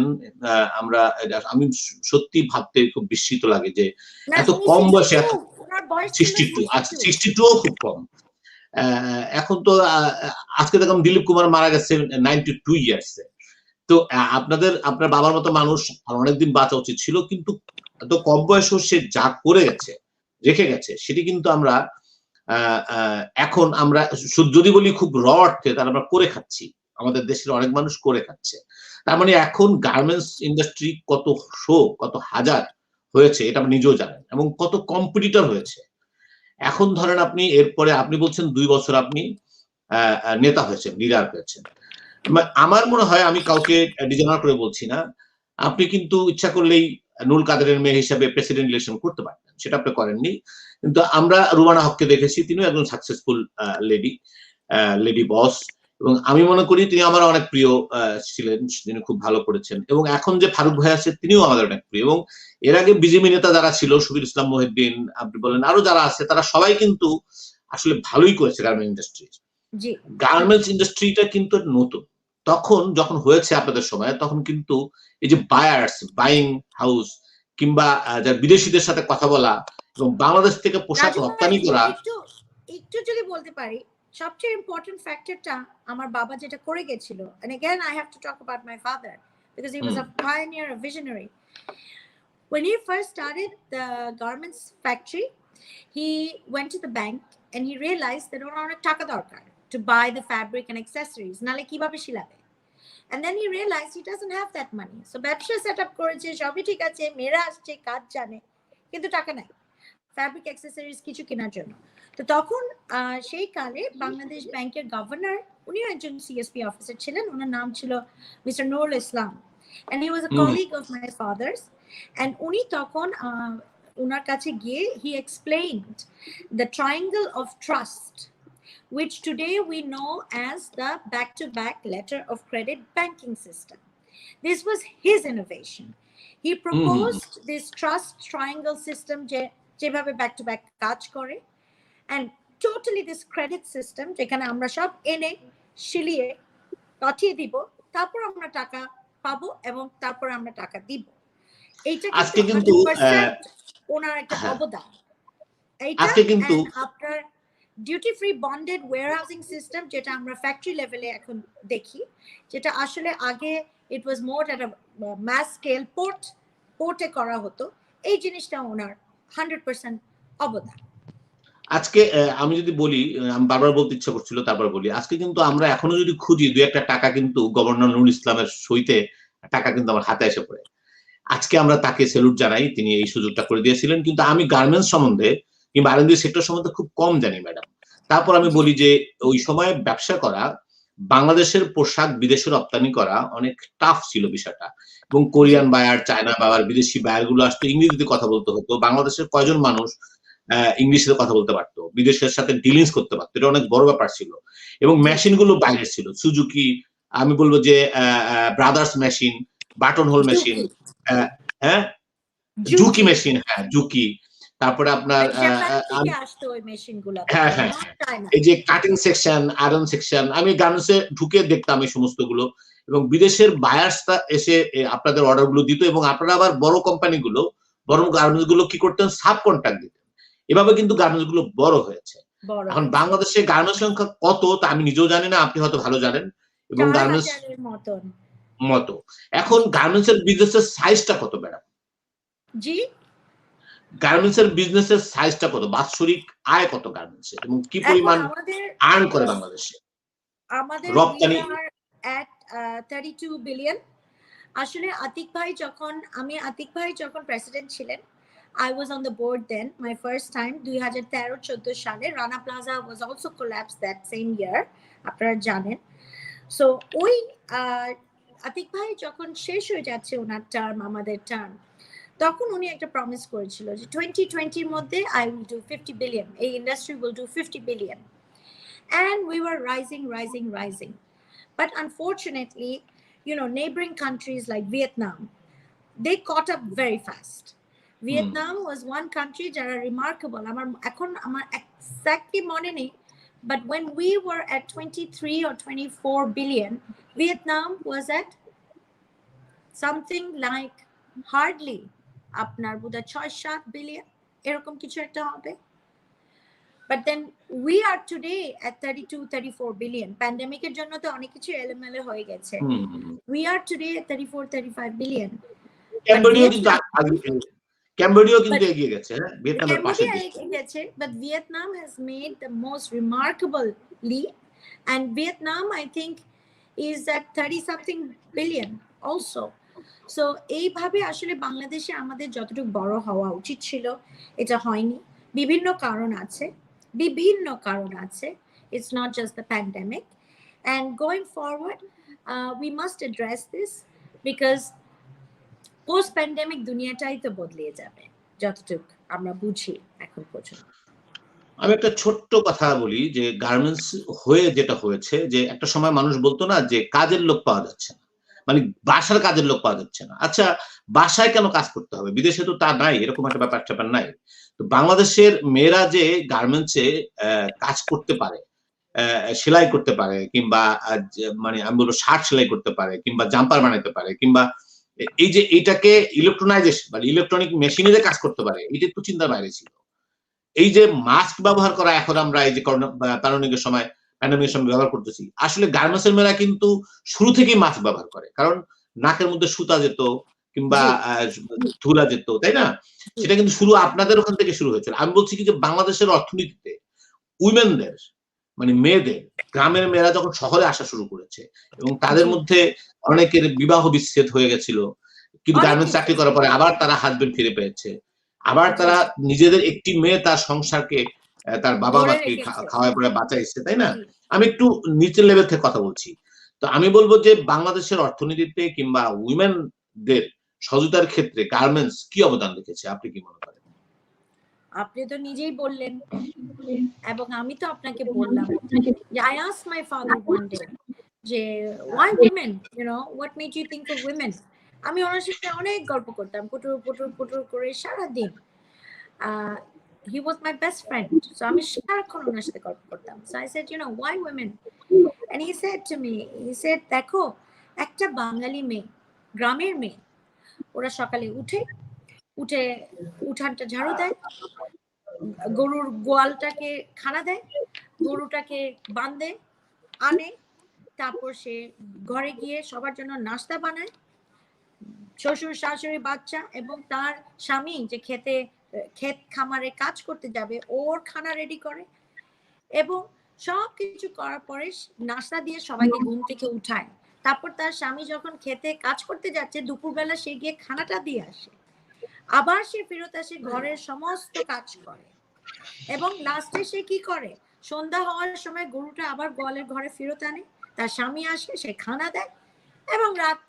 আমি সত্যি ভাবতে খুব বিস্মিত লাগে যে এত কম বয়সে 62 আচ্ছা 62 ও খুব কম। এখন তো আজকে দেখলাম দিলীপ কুমার মারা গেছে 92 ইয়ার্সে। তো আপনার বাবার মতো মানুষ আর অনেকদিন বাঁচা উচিত ছিল, কিন্তু এত কম বয়সেও সে যা করে গেছে, রেখে গেছে, সেটি কিন্তু আমরা এখন আমরা যদি বলি খুব র অর্থে তাহলে আমরা করে খাচ্ছি। আমাদের দেশের অনেক মানুষ করে খাচ্ছে। তার মানে এখন গার্মেন্টস ইন্ডাস্ট্রি কত হাজার হয়েছে এটা আপনি নিজেও জানেন এবং কত কম্পিটিটর হয়েছে। এখন ধরেন এরপরে আপনি বলছেন 2 বছর আপনি নেতা হয়েছেন, লিডার হয়েছেন। আমার মনে হয়, আমি কাউকে ডিজনার করে বলছি না, আপনি কিন্তু ইচ্ছা করলেই নুরুল কাদেরের মেয়ে হিসাবে প্রেসিডেন্ট ইলেকশন করতে পারতেন, সেটা আপনি করেননি। কিন্তু আমরা রুমানা হককে দেখেছি, তিনিও একজন সাকসেসফুল লেডি বস এবং আমি মনে করি তিনি আমার অনেক প্রিয় ছিলেন, তিনি খুব ভালো করেছেন এবং এখন যে ফারুক ভাই আছে তিনিও আমাদের অনেক প্রিয়। এবং এর আগে বিজেপি নেতা যারা ছিল, শফির ইসলাম মহিউদ্দিন আপনি বলেন, আরো যারা আছে, তারা সবাই কিন্তু আসলে ভালোই করেছে গার্মেন্টস ইন্ডাস্ট্রি। গার্মেন্টস ইন্ডাস্ট্রিটা কিন্তু নতুন, তখন যখন হয়েছে আপনাদের সময়, তখন কিন্তু এই যে বাইং হাউস কিংবা যারা বিদেশিদের সাথে কথা বলা এবং বাংলাদেশ থেকে পোশাক রপ্তানি করা। একটু যদি বলতে পারি, সবচেয়ে ইম্পর্টেন্ট ফ্যাক্টরটা আমার বাবা যেটা করে গেছিল, and again I have to talk about my father because he was a pioneer, a visionary. When he first started the garments factory, he went to the bank and he realized that ওনার অনেক টাকা দরকার to buy the fabric and accessories, নালে কিভাবে শিলাবে। And then he realized he doesn't have that money. So ব্যবসা সেট আপ করেছে, সবই ঠিক আছে, মেয়েরা আসছে, কাজ জানে, কিন্তু টাকা নাই ফ্যাব্রিক অ্যাক্সেসরিজ কিছু কেনার জন্য। তো তখন সেই কালে বাংলাদেশ ব্যাংকের গভর্নর, উনিও একজন সিএসপি অফিসার ছিলেন, ওনার নাম ছিল mister Nurul Islam, and he was a colleague of my father's. And উনি তখন ওনার কাছে গিয়ে he explained the triangle of trust, which today we know as the back-to-back letter of credit banking system. This was his innovation. He proposed this trust triangle system যেভাবে back-to-back কাজ করে, and totally this credit system যেখানে আমরা সব এনে শিলিয়ে পাঠিয়ে দিব, তারপর আমরা টাকা পাবো এবং তারপর আমরা টাকা দিব। এইটা কিন্তু 100% ওনার একটা অবদান। এইটা কিন্তু আপনার ডিউটি ফ্রি বন্ডেড ওয়্যারহাউসিং সিস্টেম, যেটা আমরা ফ্যাক্টরি লেভেলে এখন দেখি, যেটা আসলে আগে ইট ওয়াজ মোর এট আ ম্যাস স্কেল পোর্টে করা হতো, এই জিনিসটা ওনার 100% অবদান। আজকে আমি যদি বলি, আমি বারবার বলতে ইচ্ছা করছিল, তারপর বলি, আজকে কিন্তু আমরা এখনো যদি খুঁজি 2-1 টাকা কিন্তু গভর্নর নুরুল ইসলামের সইতে টাকা কিন্তু আমার হাতে এসে পড়ে। আজকে আমরা তাকে স্যালুট জানাই, তিনি এই সুযোগটা করে দিয়েছিলেন। কিন্তু আমি গার্মেন্টস সম্বন্ধে কিংবা R&D সেক্টর সম্বন্ধে খুব কম জানি ম্যাডাম। তারপর আমি বলি যে ওই সময় ব্যবসা করা, বাংলাদেশের পোশাক বিদেশে রপ্তানি করা অনেক টাফ ছিল বিষয়টা, এবং কোরিয়ান বায়ার, চায়না বায়ার, বিদেশি বায়ার গুলো আসতো, ইংরেজিতে কথা বলতে হতো। বাংলাদেশের কয়জন মানুষ ইংলিশে কথা বলতে পারতো, বিদেশের সাথে ডিলিংস করতে পারতো, এটা অনেক বড় ব্যাপার ছিল। এবং মেশিন গুলো বাইরে ছিল, সুজুকি, আমি বলবো যে brothers machine, button whole machine, হ্যাঁ জুকি মেশিন, হ্যাঁ জুকি, তারপরে আপনার হ্যাঁ হ্যাঁ এই যে কাটিং সেকশন, আয়রন সেকশন, আমি গার্মেন্টসে ঢুকে দেখতাম এই সমস্ত গুলো। এবং বিদেশের বায়ার্সরা এসে আপনাদের অর্ডার গুলো দিত এবং আপনারা আবার বড় কোম্পানি গুলো, বড় গার্মেন্টস গুলো কি করতেন, সাব কন্ট্রাক্ট দিতেন। এভাবে কিন্তু গার্মেন্টস গুলো বড় হয়েছে। এখন বাংলাদেশে গার্মেন্টস সংখ্যা কত তা আমি নিজেও জানি না, আপনি হয়তো ভালো জানেন। এবং গার্মেন্টস মতো এখন গার্মেন্টস এর বিজনেসের সাইজটা কত ম্যাডাম? জি, গার্মেন্টস এর বিজনেসের সাইজটা কত, বাৎসরিক আয় কত গার্মেন্টস এর, এবং কি পরিমাণ আর্ন করে বাংলাদেশে? আমাদের রপ্তানি at 32 বিলিয়ন। আসলে আতিক ভাই যখন প্রেসিডেন্ট ছিলেন, I was on the board then, my first time 2013-14 সালে Rana plaza was also collapsed that same year, আপনারা জানেন। সো ওই আতিক ভাই যখন শেষ হয়ে যাচ্ছে ওনার টার্ম, আমাদের টার্ম, তখন উনি একটা প্রমিস করেছিল যে 2020 এর মধ্যে I will do 50 billion, এই industry will do 50 billion, and we were rising. But unfortunately, neighboring countries like Vietnam, they caught up very fast. Vietnam was one country that are remarkable. আমার exactly মনে নেই, but when we were at 23 or 24 billion, Vietnam was at something like hardly আপনার বোধহয় 6-7 বিলিয়ন এরকম কিছু একটা হবে। But then we are today at 32-34 billion. Pandemic এর জন্য তো অনেক কিছু এলোমেলো হয়ে গেছে। We are today at 34-35 billion. Cambodia কিন্তু এগিয়ে গেছে, ভিয়েতনামের পাশে এগিয়ে গেছে, but Vietnam has made the most remarkable leap, and Vietnam I think is at 30 something billion also. So এইভাবে আসলে বাংলাদেশে আমাদের যতটুকু বড় হওয়া উচিত ছিল এটা হয়নি, বিভিন্ন কারণ আছে। It's not just the pandemic, and going forward we must address this because post pandemic দুনিয়াটাই তো বদলে যাবে যতটুকু আমরা বুঝি এখন পর্যন্ত। আমি একটা ছোট্ট কথা বলি যে গার্মেন্টস হয়ে যেটা হয়েছে যে একটা সময় মানুষ বলতো না যে কাজের লোক পাওয়া যাচ্ছে না, মানে বাসার কাজের লোক পাওয়া যাচ্ছে না। আচ্ছা, বাসায় কেন কাজ করতে হবে? বিদেশে তো তা নাই, এরকম একটা ব্যাপার নাই। তো বাংলাদেশের মেয়েরা যে গার্মেন্টসে কাজ করতে পারে, সেলাই করতে পারে, কিংবা মানে আমি বলবো শার্ট সেলাই করতে পারে, কিংবা জাম্পার বানাতে পারে, কিংবা এই যে এইটাকে ইলেকট্রনাইজেশন মানে ইলেকট্রনিক মেশিনে যে কাজ করতে পারে, এটা একটু চিন্তার বাইরে ছিল। এই যে মাস্ক ব্যবহার করা এখন আমরা এই যে প্যান্ডেমিকের সময় ব্যবহার করতেছি, আসলে গার্মেন্টস এর মেয়েরা কিন্তু শুরু থেকেই মাস্ক ব্যবহার করে, কারণ নাকের মধ্যে সুতা যেত কিংবা ধুলা যেত, তাই না? সেটা কিন্তু শুরু আপনাদের ওখান থেকে শুরু হয়েছিল। আমি বলছি কি যে বাংলাদেশের অর্থনীতিতে উইমেনদের মানে মেয়েদের, গ্রামের মেয়েরা যখন শহরে আসা শুরু করেছে এবং তাদের মধ্যে অনেকের বিবাহ বিচ্ছেদ হয়ে গেছিল, কিন্তু গার্মেন্টস চাকরি করার পরে আবার তারা হাজবেন্ড ফিরে পেয়েছে, আবার তারা নিজেদের একটি মেয়ে তার সংসারকে তার বাবা মাকে খাওয়ায় পরে বাঁচাইছে, তাই না? আমি একটু নিচের লেভেল থেকে কথা বলছি। তো আমি বলবো যে বাংলাদেশের অর্থনীতিতে কিংবা উইমেনদের সহযোগিতার ক্ষেত্রে গার্মেন্টস কি অবদান রেখেছে, আপনি কি মনে করেন? আপনি তো নিজেই বললেন এবং আমি তো আপনাকে বললাম যে I asked my father one day যে why women, what made you think of women? আমি ওনার সাথে অনেক গল্প করতাম, পুটুর করে সারা দিন। He was my best friend, so আমি সারাক্ষণ ওনার সাথে গল্প করতাম। So I said, why women? And he said to me, দেখো, একটা বাঙালি মেয়ে, গ্রামের মেয়ে, ওরা সকালে উঠে উঠানটা ঝাড়ু দেয়, গরুর গোয়ালটাকে খানা দেয়, গরুটাকে বাঁধে আনে, তারপর সে ঘরে গিয়ে সবার জন্য নাস্তা বানায়, শ্বশুর শাশুড়ি বাচ্চা এবং তার স্বামী যে ক্ষেত খামারে কাজ করতে যাবে ওর খানা রেডি করে, এবং সবকিছু করার পরে নাস্তা দিয়ে সবাইকে ঘুম থেকে উঠায়। তারপর তার স্বামী যখন খেতে কাজ করতে যাচ্ছে দুপুরবেলা সে গিয়ে খানাটা দিয়ে আসে, আবার সে ফেরত আসে, ঘরের সমস্ত কাজ করে, এবং লাস্টে সে কি করে, সন্ধ্যা হওয়ার সময় গরুটা আবার গোয়ালের ঘরে ফেরত আনে, তার স্বামী আসে, সে খানা দেয়, এবং রাত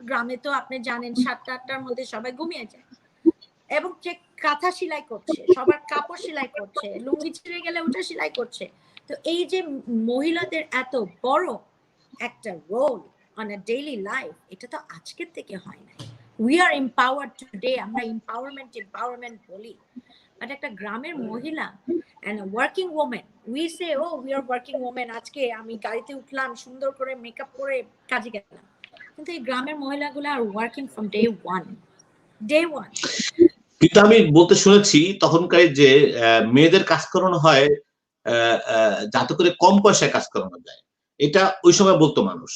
গ্রামে তো আপনি জানেন 7-8টার মধ্যে সবাই ঘুমিয়ে যায়, এবং সে কাঁথা সেলাই করছে, সবার কাপড় সেলাই করছে, লুঙ্গি ছিঁড়ে গেলে ওটা সেলাই করছে। তো এই যে মহিলাদের এত বড় একটা role on a daily life, এটা তো আজকের থেকে হয় না। উই আর এম্পাওয়ার্ড টুডে, আমরা এম্পাওয়ারমেন্ট বলি, বাট একটা গ্রামের মহিলা and a working woman, we say, oh, we are working woman, আজকে আমি গাড়িতে উঠলাম, সুন্দর করে মেকআপ করে কাজে গেলাম, কিন্তু এই গ্রামের মহিলাগুলো আর ওয়ার্কিং ফ্রম ডে ওয়ান। কিন্তু আমি বলতে শুনেছি তখনকার যে মেয়েদের কাজ করানো হয় যাতে করে কম পয়সায় কাজ করানো যায়, এটা ওই সময় বলতো মানুষ।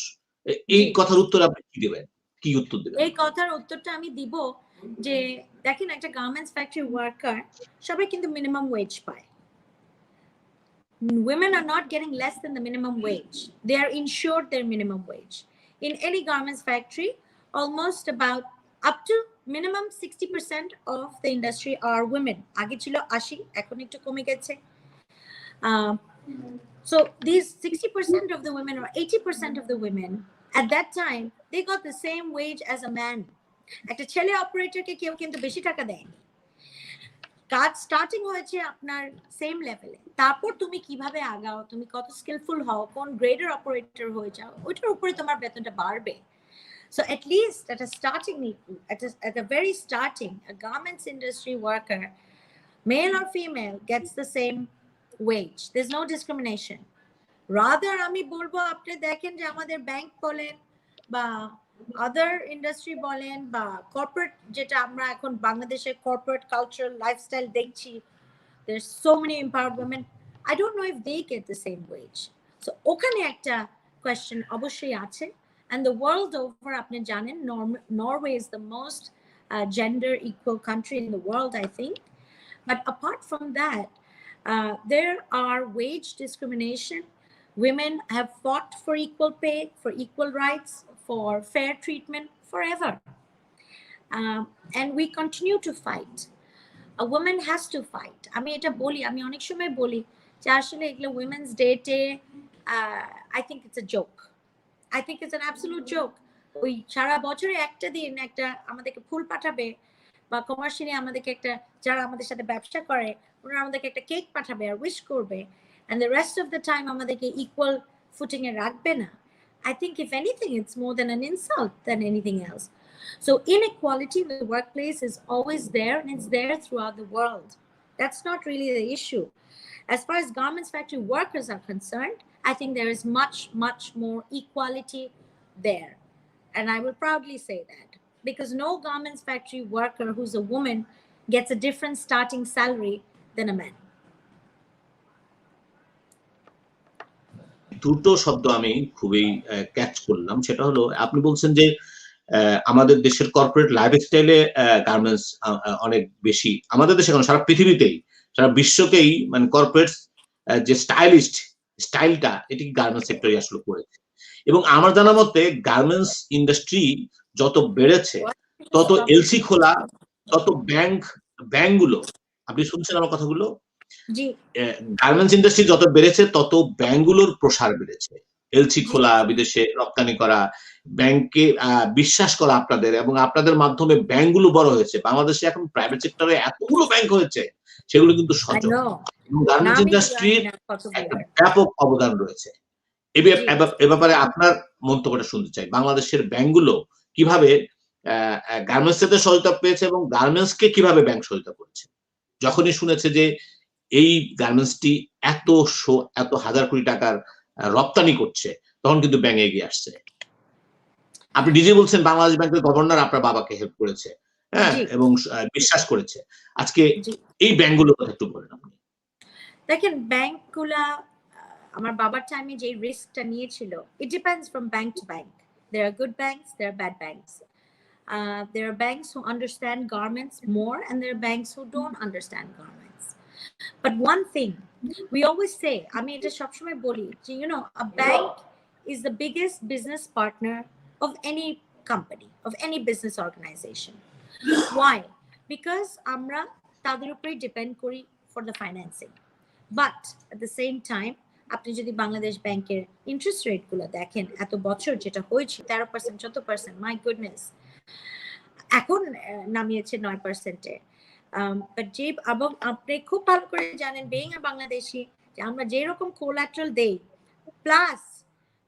এই কথার উত্তর আপনি কি দিবেন, কি উত্তর দিবেন? এই কথার উত্তরটা আমি দিব যে দেখেন, একটা গার্মেন্টস ফ্যাক্টরি ওয়ার্কার সবাই কিন্তু মিনিমাম ওয়েজ পায়। Women are not getting less than the minimum wage. They are insured their minimum wage. In any garments factory, almost about up to minimum 60% of the industry are women. আগে ছিল 80, এখন একটু কমে গেছে। So these 60% of the women or 80% of the women at that time, they got the same wage as a man. একটা ছেলে অপারেটরকে কেউ কিন্তু বেশি টাকা দেয়নি, কাজ স্টার্টিং হয়েছে আপনার সেম লেভেলে, তারপর তুমি কিভাবে আগাও, তুমি কত স্কিলফুল হও, কোন গ্রেডের অপারেটর হয়ে যাও, ওইটার উপরে তোমার বেতনটা বাড়বে। So at least at a starting, at a very starting, a garments industry worker, male or female, gets the same wage. There's no discrimination. Rather আমি বলবো আপনি দেখেন যে আমাদের ব্যাংক বলেন বা আদার ইন্ডাস্ট্রি বলেন বা কর্পোরেট, যেটা আমরা এখন বাংলাদেশের কর্পোরেট কালচারাল লাইফস্টাইল দেখছি, there's so many empowered women, I don't know if they get the same wage. So ওখানে একটা question অবশ্যই আছে। And the world over, আপনি জানেন Norway is the most gender equal country in the world, I think. But apart from that, there are wage discrimination. Women have fought for equal pay, for equal rights, for fair treatment forever. And we continue to fight. A woman has to fight. আমি এটা বলি, আমি অনেক সময় বলি যে আসলে এগুলো উইমেন্স ডেতে I think it's a joke. I think it's an absolute joke. ওই সারা বছরে একটা দিন একটা আমাদেরকে ফুল পাঠাবে বা কমার্শিয়ালি আমাদেরকে একটা, যারা আমাদের সাথে ব্যবসা করে ওনারা আমাদেরকে একটা কেক পাঠাবে আর উইশ করবে, and the rest of the time আমাদেরকে equal footing এ রাখবে না। I think if anything it's more than an insult than anything else. So inequality in the workplace is always there, and it's there throughout the world. That's not really the issue. As far as garments factory workers are concerned, I think there is much, much more equality there. And I will proudly say that, because no garments factory worker who's a woman gets a different starting salary than a man. দুটো শব্দ আমি খুবই ক্যাচ করলাম, সেটা হলো আপনি বলছেন যে আমাদের দেশের কর্পোরেট লাইফস্টাইলে গার্মেন্টস অনেক বেশি, আমাদের দেশে এখন সারা পৃথিবীতেই, সারা বিশ্বকেই মানে কর্পোরেট যে স্টাইলটা এটি গার্মেন্টস সেক্টরে আসলে করেছে। এবং আমার জানা মতে গার্মেন্টস ইন্ডাস্ট্রি যত বেড়েছে তত এলসি খোলা, তত ব্যাংকগুলো, আপনি শুনছেন আমার কথাগুলো, গার্মেন্টস ইন্ডাস্ট্রি যত বেড়েছে তত ব্যাংকগুলোর প্রসার বেড়েছে, এলসি খোলা, বিদেশে রপ্তানি করা, ব্যাংকে বিশ্বাস করা আপনাদের, এবং আপনাদের মাধ্যমে ব্যাংকগুলো বড় হয়েছে। বাংলাদেশে এখন প্রাইভেট সেক্টরে এতগুলো ব্যাংক হয়েছে, সেগুলো কিন্তু সচল, এবং গার্মেন্টস ইন্ডাস্ট্রির একটা ব্যাপক অবদান রয়েছে। এ ব্যাপারে আপনার মন্তব্যটা শুনতে চাই। বাংলাদেশের ব্যাংকগুলো কিভাবে গার্মেন্টস সাথে সহায়তা পেয়েছে এবং গার্মেন্টসকে কিভাবে ব্যাংক সহায়তা করেছে? যখনই শুনেছে যে এই গার্মেন্টসটি এত হাজার কোটি টাকার রপ্তানি করছে, তখন কিন্তু ব্যাংক এগিয়ে আসছে। আপনি নিজে বলছেন বাংলাদেশ ব্যাংকের গভর্নর আপনার বাবাকে হেল্প করেছে, হ্যাঁ, এবং বিশ্বাস করেছে। আজকে এই ব্যাংকগুলোর কথা একটু বলেন আপনি। দেখেন ব্যাংকগুলা আমার বাবার টাইমে যে রিস্কটা নিয়েছিল, it depends from bank to bank. There are good banks, there are bad banks. There are banks who understand garments more, and there are banks who don't understand garments. But one thing we always say, আমি এটা সবসময় বলি যে a bank is the biggest business partner of any company, of any business organization. Why? Because আমরা তাদের উপরে ডিপেন্ড করি for the financing. But at the same time, আপনি যদি বাংলাদেশ ব্যাংকের ইন্টারেস্ট রেট গুলো দেখেন, এত বছর যেটা হয়েছে 13%, 14%, মাই গুডনেস, এখন নামিয়েছে 9%-এ। বাট যে এবং আপনি খুব ভালো করে জানেন বেইং আ বাংলাদেশি, যে আমরা যেরকম কোলাটারাল দেই প্লাস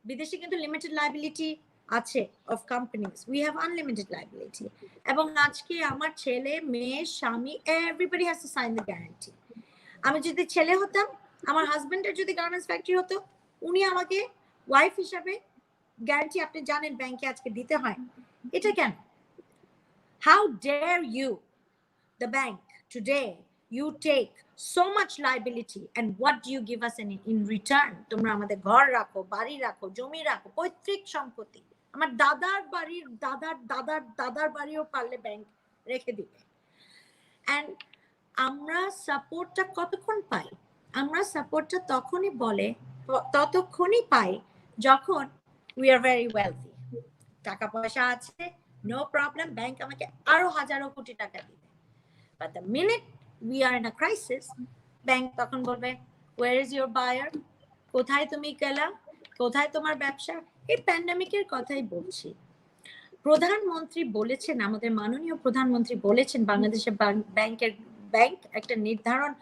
বিদেশে কিন্তু লিমিটেড লায়াবিলিটি আছে of companies, we have unlimited liability. এবং আজকে আমার ছেলে, মেয়ে, স্বামী, everybody has to sign the guarantee. আমি যদি ছেলে হতাম, আমার হাজবেন্ডের যদি গার্মেন্টস ফ্যাক্টরি হতো, উনি আমাকে ওয়াইফ হিসাবে গ্যারান্টি, আপনি জানেন ব্যাংকে আজকে দিতে হয়। এটা কেন? How dare you, the bank today, you take so much liability, and what do you give us in return? তোমরা আমাদের ঘর রাখো, বাড়ি রাখো, জমি রাখো, পৈতৃক সম্পত্তি, আমার দাদার বাড়ির দাদার বাড়িও পারলে ব্যাংক রেখে দিবে। And আমরা সাপোর্টটা কতক্ষণ পাই? আমরা সাপোর্টটা ততক্ষণই পাই যখন উই আর ভেরি ওয়েলথি, টাকা পয়সা আছে, নো প্রবলেম, ব্যাংক আমাকে আরো হাজারো কোটি টাকা দিবে। But the minute we are in a crisis, bank তখন বলবে ওয়্যার ইজ ইউর বায়ার, কোথায় তুমি গেলা, কোথায় তোমার ব্যবসা? এই প্যান্ডেমিকের কথাই বলছি। প্রধানমন্ত্রী বলেছেন, আমাদের মাননীয় প্রধানমন্ত্রী বলেছেন বাংলাদেশের ব্যাংক একটা নির্ধারণ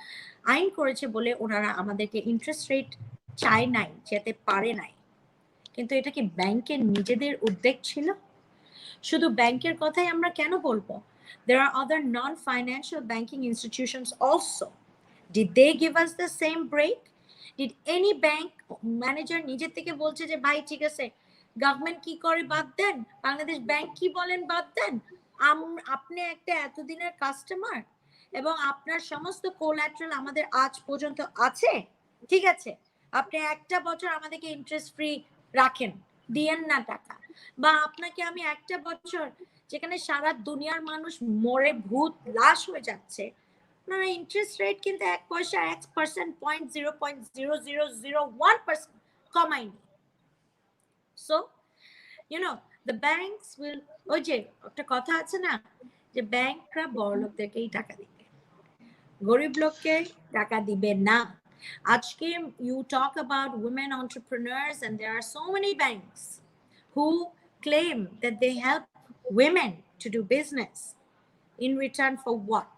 আইন করেছে বলে ওনারা আমাদেরকে ইন্টারেস্ট রেট চায় নাই, যেতে পারে নাই। কিন্তু এটা কি ব্যাংকের নিজেদের উদ্যোগ ছিল? শুধু ব্যাংকের কথাই আমরা কেন বলবো? There are other non-financial banking institutions also. Did they give us the same break? Did any bank manager নিজে থেকে বলছে যে ভাই ঠিক আছে গভর্নমেন্ট কি করে বাদ দেন, বাংলাদেশ ব্যাংক কি বলেন বাদ দেন, আপনি একটা এতদিনের কাস্টমার এবং আপনার সমস্ত কোল্যাটারাল আমাদের আজ পর্যন্ত আছে, ঠিক আছে, আপনি একটা বছর আমাদেরকে ইন্টারেস্ট ফ্রি রাখেন, দিয়েন না টাকা, বা আপনাকে আমি একটা বছর যেখানে সারা দুনিয়ার মানুষ মরে ভূত লাশ হয়ে যাচ্ছে, আপনারা ইন্টারেস্ট রেট কিন্তু 1 পয়সা 1% 0.0001% কমায়নি। So you know the banks will, ওই যে একটা কথা আছে না যে ব্যাংকরা বড় লোকদেরকেই টাকা দিবে, গরিব লোককে টাকা দিবে না। আজকে you talk about women entrepreneurs and there are so many banks who claim that they help women to do business in return for what?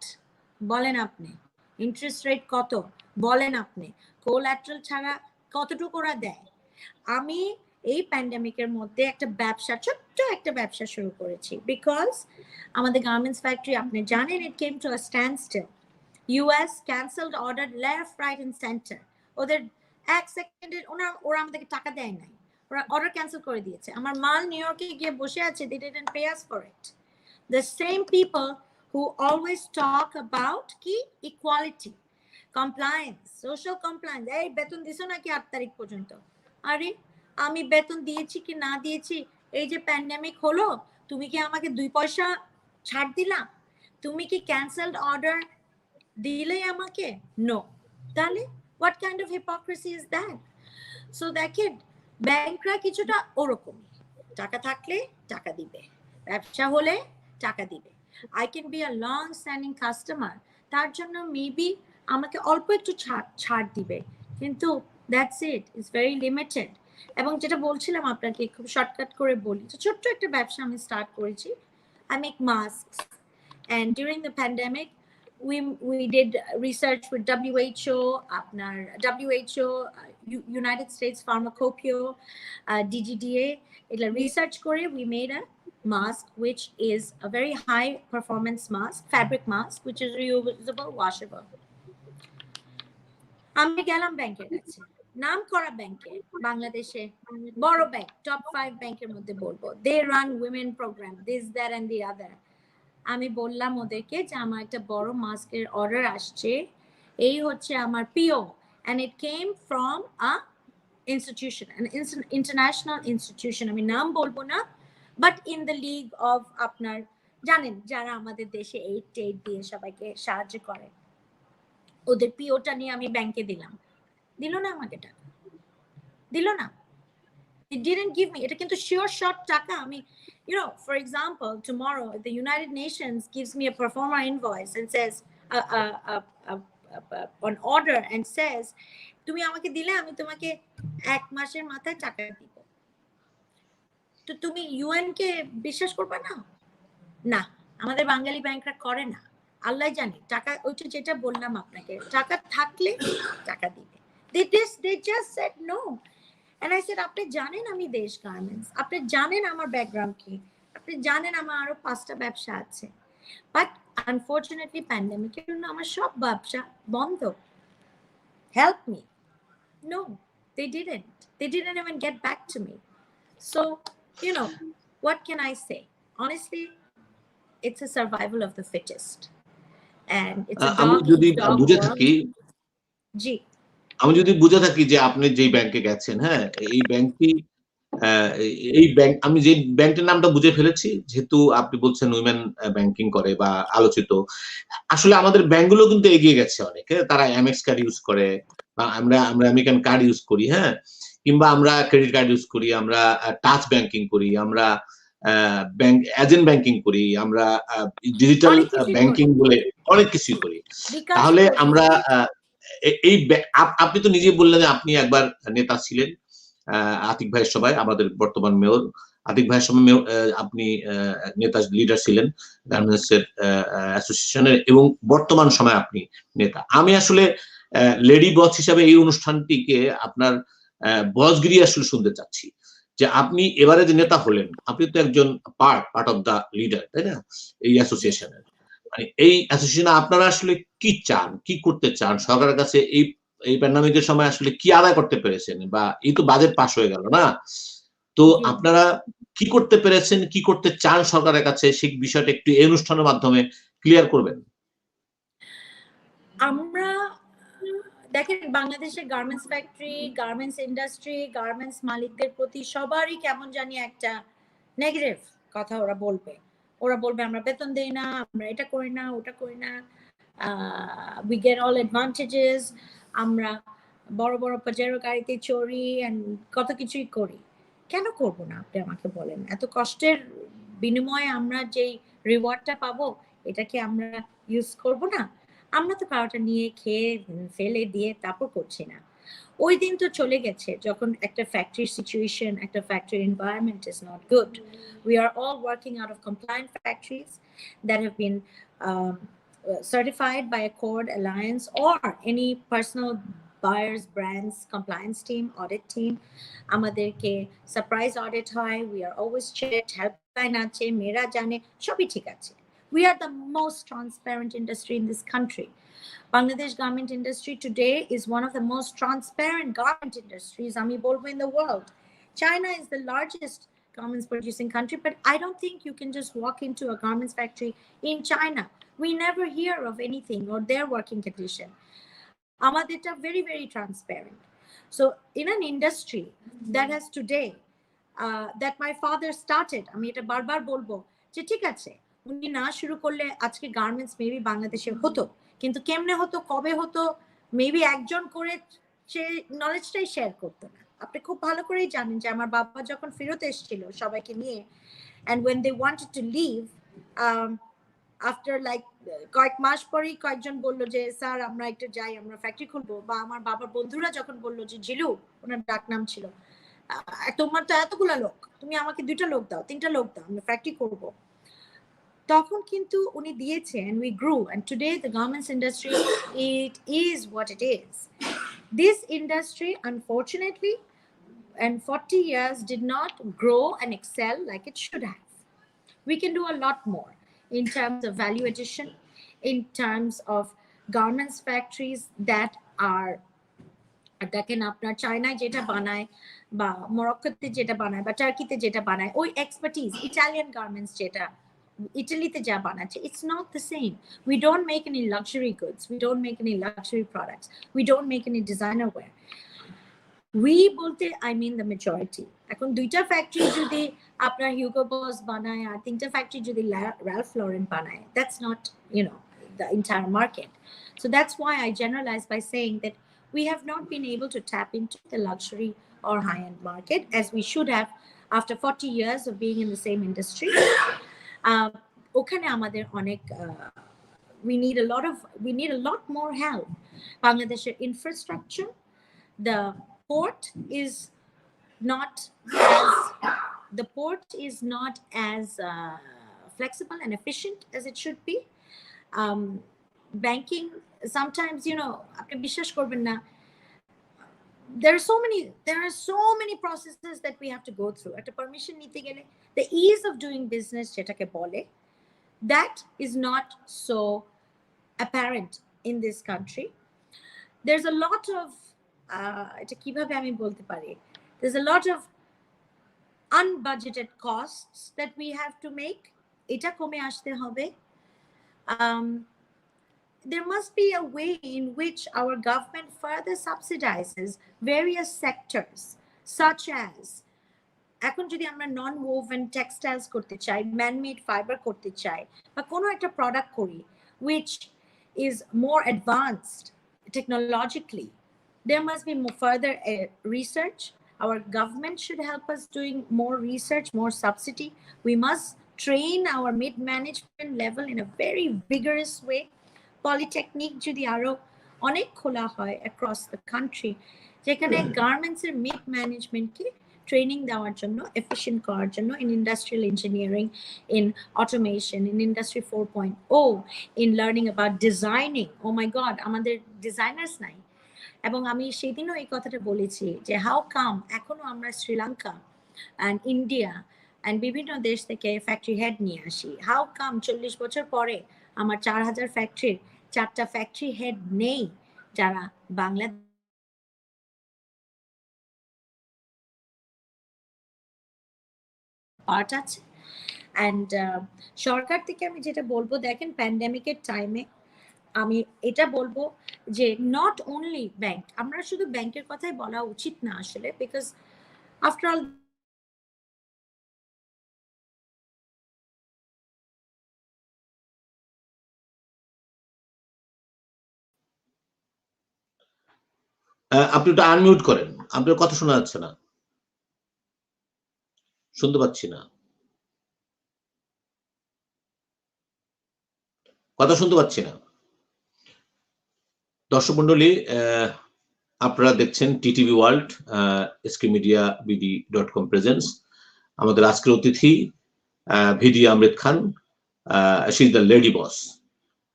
বলেন আপনি ইন্টারেস্ট রেট কত, বলেন আপনি কোল্যাটারাল ছাড়া কতটুকু ওরা দেয়? আমি এই প্যান্ডেমিকের মধ্যে একটা ব্যবসা, ছোট্ট একটা ব্যবসা শুরু করেছি বিকজ আমাদের গার্মেন্টস ফ্যাক্টরি আপনি জানেন it came to a standstill. US canceled order left right and center. ওদের এক সেকেন্ডে ওরা আমাদেরকে টাকা দেয় নাই, ওরা অর্ডার ক্যান্সেল করে দিয়েছে। আমার মাল নিউ ইয়র্কে গিয়ে বসে আছে, they didn't pay us for it. The same people who always talk about কি equality, compliance, social compliance, এই বেতন দিছো নাকি 8 তারিখ পর্যন্ত? আরে আমি বেতন দিয়েছি কি না দিয়েছি, এই যে প্যান্ডেমিক হলো তুমি কি আমাকে 2 পয়সা ছাড় দিলা? তুমি কি ক্যান্সেলড অর্ডার দিলে আমাকে? নো। তাহলে what kind of hypocrisy is that? So দেখেন ব্যাংকরা কিছুটা ওরকম, টাকা থাকলে টাকা দিবে, ব্যবসা হলে টাকা দিবে। I can be a long standing customer, তার জন্য মেবি আমাকে অল্প একটু ছাড় দিবে, কিন্তু that's it, it's very limited. এবং যেটা বলছিলাম আপনাকে খুব শর্টকাট করে বলি, ছোট্ট একটা ব্যবসা আমি স্টার্ট করেছি, I make masks, and during the pandemic we did research with WHO, আপনার WHO, United States Pharmacopoeia, DGDA, এটা রিসার্চ করে we made a mask which is a very high performance mask, fabric mask which is reusable, washable. আমি গেলাম ব্যাংকের কাছে, নাম করা ব্যাংকে, বাংলাদেশে বড় ব্যাংক, টপ 5 ব্যাংকের মধ্যে বলবো, they run women program, this that and the other. আমি বললাম ওদেরকে যে আমার একটা বড় মাস্কের অর্ডার আসছে, এই হচ্ছে আমার পিও, and it came from a institution, an international institution, আমি নাম বলবো না, but in the league of আপনার জানেন যারা আমাদের দেশে এইড দিয়ে সবাইকে সাহায্য করে, ওদের পিওটা নিয়ে আমি ব্যাংকে দিলাম, দিল না আমাকে টাকা, দিল না, it didn't give me, এটা কিন্তু শিওর শর্ট টাকা। আমি you know, for example, tomorrow the United Nations gives me a pro forma invoice and says an order and says তুমি আমাকে দিলে আমি তোমাকে 1 মাসের মাথায় টাকা দিব, তো তুমি ইউএন কে বিশ্বাস করবে না? না, আমাদের বাঙালি ব্যাংকরা করে না, আল্লাহ জানে। টাকা ওইটা যেটা বললাম আপনাকে, টাকা থাকলে টাকা দিবে, they just said no. And I said আপনি জানেন আমি দেশ গার্মেন্টস, আপনি জানেন আমার ব্যাকগ্রাউন্ড কি, আপনি জানেন আমার আরো 5টা ব্যবসা আছে, বাট আনফরচুনেটলি প্যান্ডেমিকের জন্য আমার সব ব্যবসা বন্ধ। Help me. No, they didn't even get back to me. So you know what can I say? Honestly, it's a survival of the fittest, and it's a আমি যদি বুঝে থাকি, জি আমি যদি বুঝে থাকি যে আপনি যেই ব্যাংকে গেছেন, হ্যাঁ, এই ব্যাংকটি এই ব্যাংক, আমি যে ব্যাংকটির নামটা বুঝে ফেলেছি, যেহেতু আপনি বলছেন উইমেন ব্যাংকিং করে বা আলোচিত। আসলে আমাদের ব্যাংকগুলো কিন্তু এগিয়ে গেছে অনেক, তারা এমএক্স কার্ড ইউজ করে, আমরা আমেরিকান কার্ড ইউজ করি, হ্যাঁ, কিংবা আমরা ক্রেডিট কার্ড ইউজ করি, আমরা টাচ ব্যাংকিং করি, আমরা ব্যাংক এজেন্ট ব্যাংকিং করি, আমরা ডিজিটাল ব্যাংকিং বলে অনেক কিছুই করি। তাহলে আমরা এই আপনি তো নিজেই বললেন যে আপনি একবার নেতা ছিলেন, আতিক ভাইয়ের সবাই, আমাদের বর্তমান মেয়র, আতিক ভাইয়ের সময় আপনি নেতা লিডার ছিলেন গার্মেন্টস এর অ্যাসোসিয়েশনের, এবং বর্তমান সময় আপনি নেতা। আমি আসলে লেডি বস হিসাবে এই অনুষ্ঠানটিকে আপনার বসগিরি আসলে শুনতে চাচ্ছি, যে আপনি এবারে যে নেতা হলেন, আপনি তো একজন পার্ট অফ দা লিডার, তাই না, এই অ্যাসোসিয়েশনের। মানে এই অ্যাসোসিয়েশনে আপনারা আসলে কি চান, কি করতে চান সরকারের কাছে? এই প্যান্ডামিকের সময় আসলে কি আদায় করতে পেরেছেন? বা এই তো বাজেট পাস হয়ে গেল না, তো আপনারা কি করতে পেরেছেন, কি করতে চান সরকারের কাছে, সেই বিষয়টা একটু এই অনুষ্ঠানের মাধ্যমে ক্লিয়ার করবেন। আমরা দেখেন, বাংলাদেশের garments factory, garments industry, garments মালিকদের প্রতি সবারই কেমন জানি একটা নেগেটিভ কথা ওরা বলবে। আমরা বেতন দেই না, আমরা এটা করি না, ওটা করি না, উই গেট অল অ্যাডভান্টেজেস, আমরা বড় বড় পাজেরো গাড়িতে চড়ি এন্ড কত কিছুই করি। কেন করব না আপনি আমাকে বলেন? এত কষ্টের বিনিময়ে আমরা যেই রিওয়ার্ডটা পাবো, এটাকে আমরা ইউজ করব না? আমরা তো পাওয়াটা নিয়ে খেয়ে ফেলে দিয়ে তারপর করছি না। ওই দিন তো চলে গেছে যখন একটা ফ্যাক্টরি সিচুয়েশন, একটা factory environment is not good. We are all working out of compliant factories that have been certified by a Accord Alliance or any personal buyers brands compliance team, audit team. আমাদেরকে সারপ্রাইজ অডিট হয়, we are always checked, helpline আছে, মেরা জানে, সবই ঠিক আছে। We are the most transparent industry in this country. Bangladesh garment industry today is one of the most transparent garment industries, Ami bolbo, in the world. China is the largest garments producing country, but I don't think you can just walk into a garments factory in China. We never hear of anything or their working condition. Amaderta very, very transparent. So in an industry that has today, that my father started, আমি এটা বারবার বলবো যে ঠিক আছে, উনি না শুরু করলে আজকে গার্মেন্টস মেবি বাংলাদেশে হতো, কিন্তু কেমনে হতো, কবে হতো, মেবি একজন করে সে নলেজটাই শেয়ার করতো না। আপনি খুব ভালো করেই জানেন যে আমার বাবা যখন ফেরত এসেছিল সবাইকে নিয়ে, and when they wanted to leave, after like কয়েক মাস পরেই কয়েকজন বললো যে স্যার আমরা একটু যাই, আমরা ফ্যাক্টরি খুলবো। বা আমার বাবার বন্ধুরা যখন বললো যে জিলু, ওনার ডাক নাম ছিল, তোমার তো এতগুলা লোক, তুমি আমাকে 2টা লোক দাও, 3টা লোক দাও, আমরা ফ্যাক্টরি করবো। তখন কিন্তু উনি দিয়েছে, and we grew, and today the garments industry, it is what it is. This industry unfortunately and 40 years did not grow and excel like it should have. We can do a lot more in terms of value addition, in terms of garments factories that are, দেখেন আপনার চায়নায় যেটা বানায় বা মরক্কোতে যেটা বানায় বা টার্কিতে যেটা বানায়, ওই এক্সপার্টিজ ইটালিয়ান গার্মেন্টস যেটা ইটালিতে যা বানাচ্ছে, it's not the same. We don't make any luxury goods, we don't make any luxury products, we don't make any designer wear. We বলতে I mean the majority. এখন 2টা ফ্যাক্টরি যদি আপনার হিউগো বস বানায় আর 3টা ফ্যাক্টরি যদি রালফ লরেন বানায়, that's not, you know, the entire market. So that's why I generalize by saying that we have not been able to tap into the luxury or high-end market as we should have after 40 years of being in the same industry. ওখানে আমাদের অনেক we need a lot more help. Bangladesh's infrastructure, the port is not as flexible and efficient as it should be. Banking, sometimes, you know, apni bishwash korben na, there are so many processes that we have to go through. At a permission nite gele, the ease of doing business jetake bole, that is not so apparent in this country. There's a lot of এটা কিভাবে আমি বলতে পারি, there's a lot of unbudgeted costs that we have to make. এটা কমে আসতে হবে. There must be a way in which our government further subsidizes various sectors, such as এখন যদি আমরা নন ওভেন টেক্সটাইলস করতে চাই, ম্যানমেড ফাইবার করতে চাই, বা কোনো একটা প্রোডাক্ট করি which is more advanced technologically, there must be more further research. Our government should help us doing more research, more subsidy. We must train our mid-management level in a very vigorous way. Polytechnic যদি আরো অনেক খোলা হয় across the country, যেখানে গার্মেন্টস এর মিড ম্যানেজমেন্টকে ট্রেনিং দেওয়ার জন্য, এফিশিয়েন্ট করার জন্য, in industrial engineering, in automation, in industry 4.0, in learning about designing. Oh my god, আমাদের ডিজাইনার্স নাই। এবং আমি সেদিনও এই কথাটা বলেছি যে হাউ কাম এখনো আমরা শ্রীলঙ্কা অ্যান্ড ইন্ডিয়া অ্যান্ড বিভিন্ন দেশ থেকে ফ্যাক্টরি হেড নিয়ে আসি। হাউ কাম 40 বছর পরে আমার 4000 ফ্যাক্টরির 4টা ফ্যাক্টরি হেড নেই যারা বাংলাদেশ পার্ট আছে। অ্যান্ড সরকার থেকে আমি যেটা বলবো, দেখেন প্যান্ডেমিকের টাইমে আমি এটা বলবো যে নট অনলি ব্যাংক, আমরা শুধু ব্যাংকের কথাই বলা উচিত না আসলে, বিকজ আফটার অল আপনি ওটা আনমিউট করেন, আপনার কথা শোনা যাচ্ছে না, শুনতে পাচ্ছি না, কথা শুনতে পাচ্ছি না। দর্শক মন্ডলী, আপনারা দেখছেন টিটিভি ওয়ার্ল্ড, skmediabd.com প্রেজেন্টস। আমাদের আজকের অতিথি ভিডি আমৃত খান, শি ইজ দ্য লেডি বস।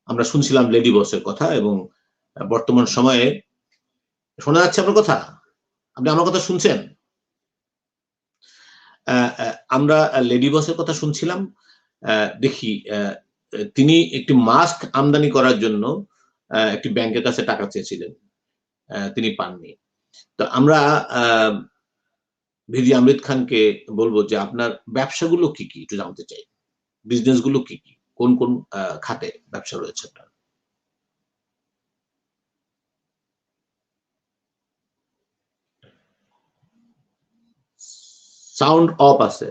আমরা শুনছিলাম লেডি বসের কথা, এবং বর্তমান সময়ে শোনা যাচ্ছে আপনার কথা? আপনি আমার কথা শুনছেন? আমরা লেডি বসের কথা শুনছিলাম। দেখি, তিনি একটি মাস্ক আমদানি করার জন্য একটি ব্যাংকের কাছে টাকা চেয়েছিলেন, তিনি পাননি। তো আমরা ভিডি আমৃত খানকে বলবো যে আপনার ব্যবসাগুলো কি কি একটু জানতে চাই, বিজনেস গুলো কি কি, কোন কোন খাতে ব্যবসা রয়েছে আপনার? সাউন্ড অফ আছে।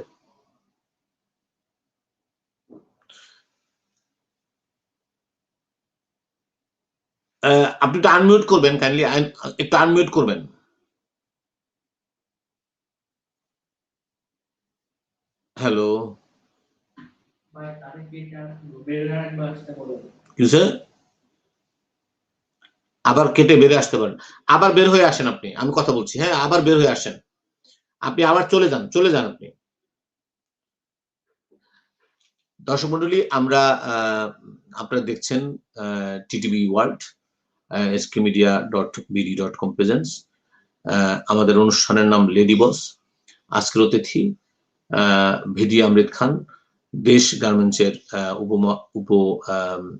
আপনি একটু আনমিউট করবেন, কাইন্ডলি একটু আনমিউট করবেন। হ্যালো, আবার কেটে বেরিয়ে আসতে পারেন, আবার বের হয়ে আসেন আপনি, আমি কথা বলছি, হ্যাঁ আবার বের হয়ে আসেন, আপনি আবার চলে যান, চলে যান আপনি। দর্শক মন্ডলী, আমরা আপনারা দেখছেন টিটিভি ওয়ার্ল্ড, skmedia.bd.com প্রেজেন্টস। আমাদের অনুষ্ঠানের নাম লেডি বস। আজকের অতিথি ভিডি আমৃত খান, দেশ গার্মেন্টসের উপ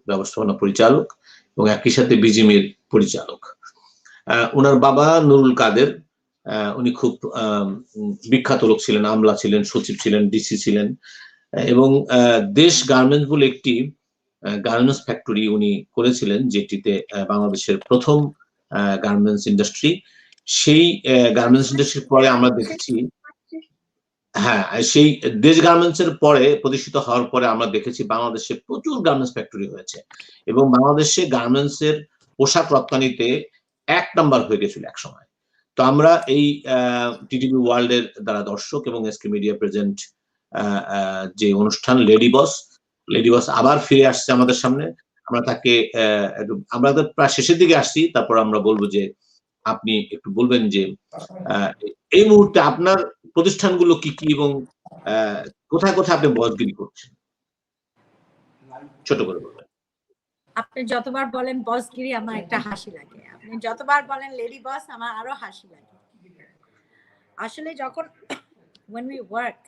ব্যবস্থাপনা পরিচালক এবং একই সাথে বিজিএমের পরিচালক। ওনার বাবা নুরুল কাদের, উনি খুব বিখ্যাত লোক ছিলেন, আমলা ছিলেন, সচিব ছিলেন, ডিসি ছিলেন, এবং দেশ গার্মেন্টস বলে একটি গার্মেন্টস ফ্যাক্টরি উনি করেছিলেন, যেটিতে বাংলাদেশের প্রথম গার্মেন্টস ইন্ডাস্ট্রি। সেই গার্মেন্টস ইন্ডাস্ট্রির পরে আমরা দেখেছি, হ্যাঁ সেই দেশ গার্মেন্টস এর পরে প্রতিষ্ঠিত হওয়ার পরে আমরা দেখেছি বাংলাদেশে প্রচুর গার্মেন্টস ফ্যাক্টরি হয়েছে, এবং বাংলাদেশে গার্মেন্টস এর পোশাক রপ্তানিতে 1 নাম্বার হয়ে গেছিল এক সময়। তো আমরা এই টিটিভি ওয়ার্ল্ড এর দ্বারা দর্শক এবং এসকে মিডিয়া প্রেজেন্ট যে অনুষ্ঠান লেডি বস আবার ফিরে আসছে আমাদের সামনে। আমরা তাকে আমরা প্রায় শেষের দিকে আসছি, তারপর আমরা বলবো যে আপনি একটু বলবেন যে এই মুহূর্তে আপনার প্রতিষ্ঠানগুলো কি কি এবং কোথায় কোথায় আপনি বসগিরি করছেন, ছোট করে বলবেন। আপনি যতবার বলেন বসগিরি আমার একটা হাসি লাগে, আপনি যতবার বলেন লেডি বস আমার আরো হাসি লাগে। আসলে যখন when we work,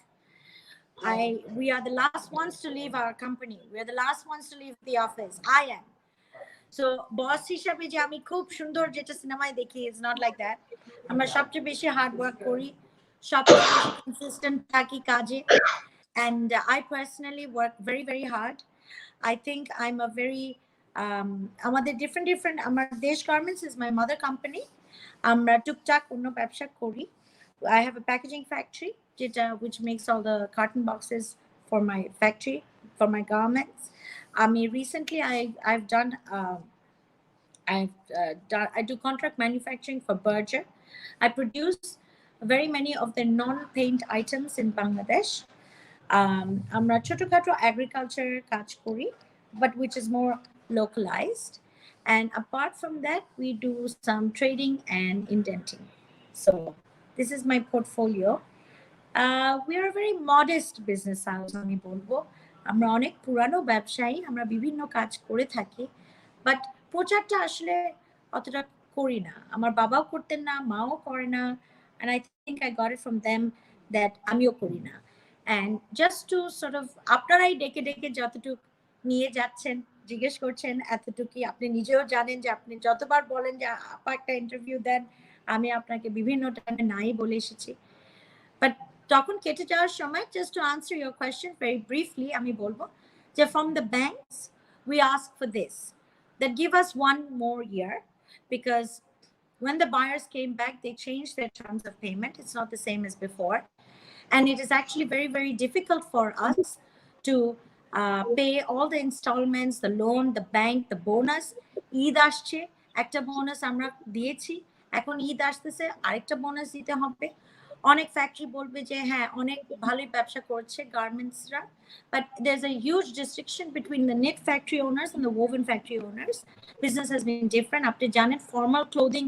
we are the last ones to leave our company, we are the last ones to leave the office. I am so বস হিসাবে যে আমি খুব সুন্দর যেটা সিনেমায় দেখি, ইজ নট লাইক দ্যাট। আমরা সবচেয়ে বেশি হার্ড ওয়ার্ক করি, সবচেয়ে বেশি কনসিস্টেন্ট থাকি কাজে, and I personally work very very hard. I think I'm a very আমাদের different আমার দেশ garments is my mother company. আমরা টুকটাক অন্য ব্যবসা করি। I have a packaging factory which makes all the carton boxes for my factory, for my garments. Recently I've done I do contract manufacturing for Berger. I produce very many of the non-paint items in Bangladesh. আমরা ছোটখাটো agriculture কাজ করি, but which is more localized. And apart from that, we do some trading and indenting. So this is my portfolio. We are a very modest business house, আমি বলবো। আমরা অনেক পুরানো ব্যবসায়ী, আমরা বিভিন্ন কাজ করে থাকি, বাট প্রচারটা আসলে অতটা করি না। আমার বাবাও করতেন না, মাও করে না, and I think I got it from them that আমিও করি না। And just to sort of আপনারাই ডেকে ডেকে যতটুকু নিয়ে যাচ্ছেন, জিজ্ঞেস করছেন, এতটুকুই আপনি নিজেও জানেন যে আপনি যতবার বলেন যে আপা একটা ইন্টারভিউ দেন, আমি আপনাকে বিভিন্ন টাইমে নাই বলে এসেছি। বাট তখন কেটে যাওয়ার সময়, just to answer your question very briefly, আমি বলবো যে from the banks we ask for this, that give us one more year, because when the buyers came back they changed their terms of payment. It's not the same as before, and it is actually very, very difficult for us to pay all the installments, the loan, the bank, the bonus. Eid আসছে, একটা বোনাস আমরা দিয়েছি, এখন ঈদ আসতেছে আরেকটা বোনাস দিতে হবে। অনেক ফ্যাক্টরি বলবে যে হ্যাঁ অনেক ভালোই ব্যবসা করছে গার্মেন্টসরা, but there's a huge distinction between the knit factory owners and the woven factory owners. Business has been different. আপনি জানেন ফর্মাল ক্লোদিং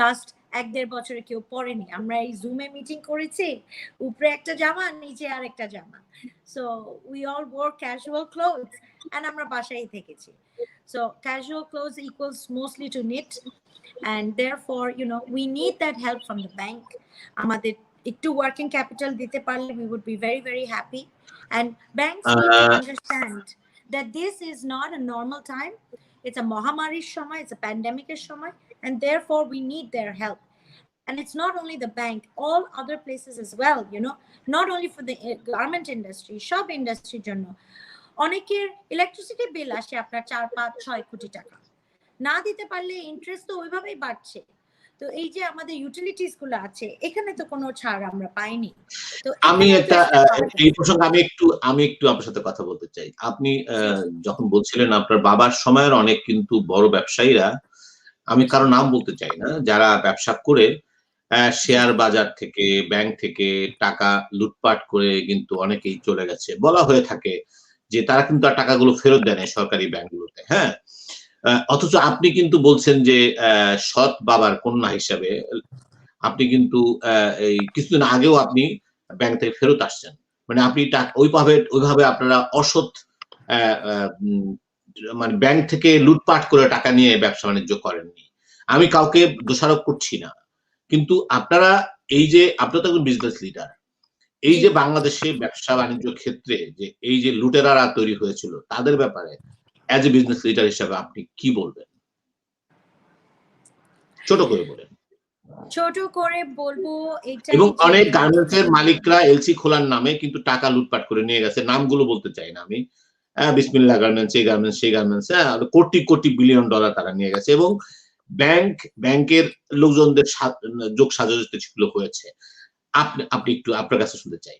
লাস্ট 1-1.5 বছরে কেউ পরেনি। আমরা এই জুমে মিটিং করেছি, উপরে একটা জামা নিচে আরেকটা জামা, so we all wore casual clothes, and আমরা বাসায় থেকেছি। So casual clothes equals mostly to knit, and therefore we need that help from the bank. আমাদের একটু ওয়ার্কিং ক্যাপিটাল দিতে পারলে we would be very, very happy, and banks need to understand that this is not a normal time. It's a মহামারীর সময়, it's a pandemicের সময়, and therefore we need their help. And it's not only the bank, all other places as well, not only for the garment industry, shop industry জন্য অনেকের ইলেকট্রিসিটি বিল আসে আপনার 4-5-6 কোটি টাকা, না দিতে পারলে ইন্টারেস্ট তো ওইভাবেই বাড়ছে। তো এই যে আমাদের ইউটিলিটিস গুলো আছে, এখানে তো কোনো ছাড় আমরা পাইনি। তো আমি একটা এই প্রসঙ্গে আমি একটু আপনার সাথে কথা বলতে চাই। আপনি যখন বলছিলেন আপনার বাবার সময়ের অনেক কিন্তু বড় ব্যবসায়ীরা, আমি কারো নাম বলতে চাই না, যারা ব্যবসা করে শেয়ার বাজার থেকে, ব্যাংক থেকে টাকা লুটপাট করে কিন্তু অনেকেই চলে গেছে। বলা হয়ে থাকে যে তারা কিন্তু আর টাকাগুলো ফেরত দেয় না সরকারি ব্যাংকগুলোতে, হ্যাঁ? অথচ আপনি কিন্তু বলছেন যে সৎ বাবার কন্যা হিসাবে আপনি কিন্তু এই কিছুদিন আগেও আপনি ব্যাংক থেকে ফেরত আসছেন। মানে আপনি ওইভাবে আপনারা অসৎ মানে ব্যাংক থেকে লুটপাট করে টাকা নিয়ে ব্যবসা বাণিজ্য করেননি। আমি কাউকে দোষারোপ করছি না, কিন্তু আপনারা এই যে আপনারা তো একজন বিজনেস লিডার, এই যে বাংলাদেশে ব্যবসা বাণিজ্য ক্ষেত্রে যে এই যে লুটেরারা তৈরি হয়েছিল তাদের ব্যাপারে অ্যাজ এ বিজনেস লিডার হিসেবে আপনি কি বলবেন? ছোট করে বলেন। ছোট করে বলবো এটা, এবং অনেক গার্মেন্টসের মালিকরা এলসি খোলার নামে কিন্তু টাকা লুটপাট করে নিয়ে গেছে। নামগুলো বলতে চাই না আমি। বিসমিল্লাহ গার্মেন্টস, এই গার্মেন্টস, সেই garments, crore crore billion dollar তারা নিয়ে গেছে, এবং ব্যাংকের লোকজনদের যোগ সাজতে সেগুলো হয়েছে। আপনি একটু আপনার কাছে শুনতে চাই।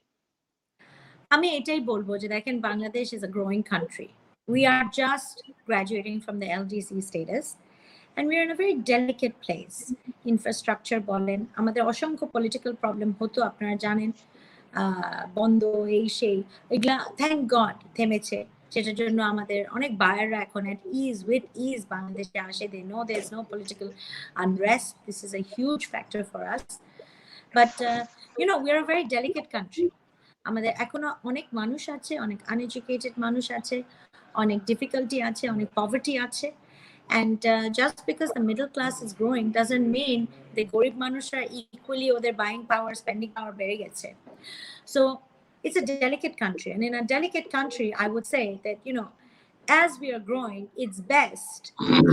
আমি এটাই বলবো যে দেখেন, Bangladesh is a growing country. We are just graduating from the LDC status, and we are in a very delicate place. Infrastructure বলেন, আমাদের অসংখ্য পলিটিক্যাল প্রবলেম হতো, আপনারা জানেন, বন্ধ এই সেই, এগুলা থ্যাংক গড থেমেছে, যেটার জন্য আমাদের অনেক বায়াররা এখন at ease, with ease বাংলাদেশে আসে। They know there is no political unrest. This is a huge factor for us. But we are a very delicate country. আমাদের এখনো অনেক মানুষ আছে, অনেক আনএডুকেটেড মানুষ আছে, অনেক ডিফিকাল্টি আছে, অনেক পভার্টি আছে, and just because the middle class is growing doesn't mean the গরিব মানুষরা equally ওদের buying power, spending power বেড়ে গেছে. So it's a delicate country, and in a delicate country I would say that as we are growing, it's best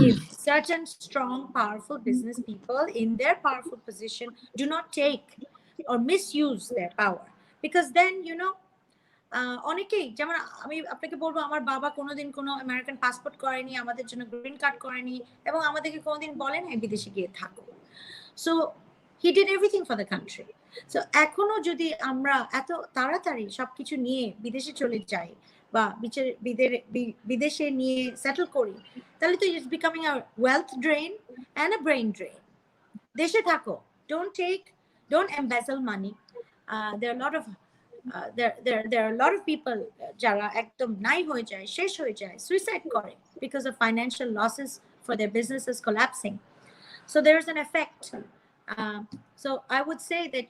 if certain strong, powerful business people in their powerful position do not take or misuse their power, because then অনেকেই, যেমন আমি আপনাকে বলবো, আমার বাবা কোনোদিন কোনো আমেরিকান পাসপোর্ট করেনি, আমাদের জন্য গ্রিন কার্ড করেনি, এবং আমাদেরকে কোনোদিন বলেন বিদেশে গিয়ে থাকো। So he did everything for the country. So এখনো যদি আমরা এত তাড়াতাড়ি সবকিছু নিয়ে বিদেশে চলে যাই বা বিদেশে নিয়ে সেটেল করি, তাহলে তো it's becoming a wealth drain and a brain drain. দেশে থাকো, don't embezzle money. There are a lot of people যারা একদম নাই হয়ে যায়, শেষ হয়ে যায়, সুইসাইড করে because of financial losses for their businesses collapsing. So there is an effect. So I would say that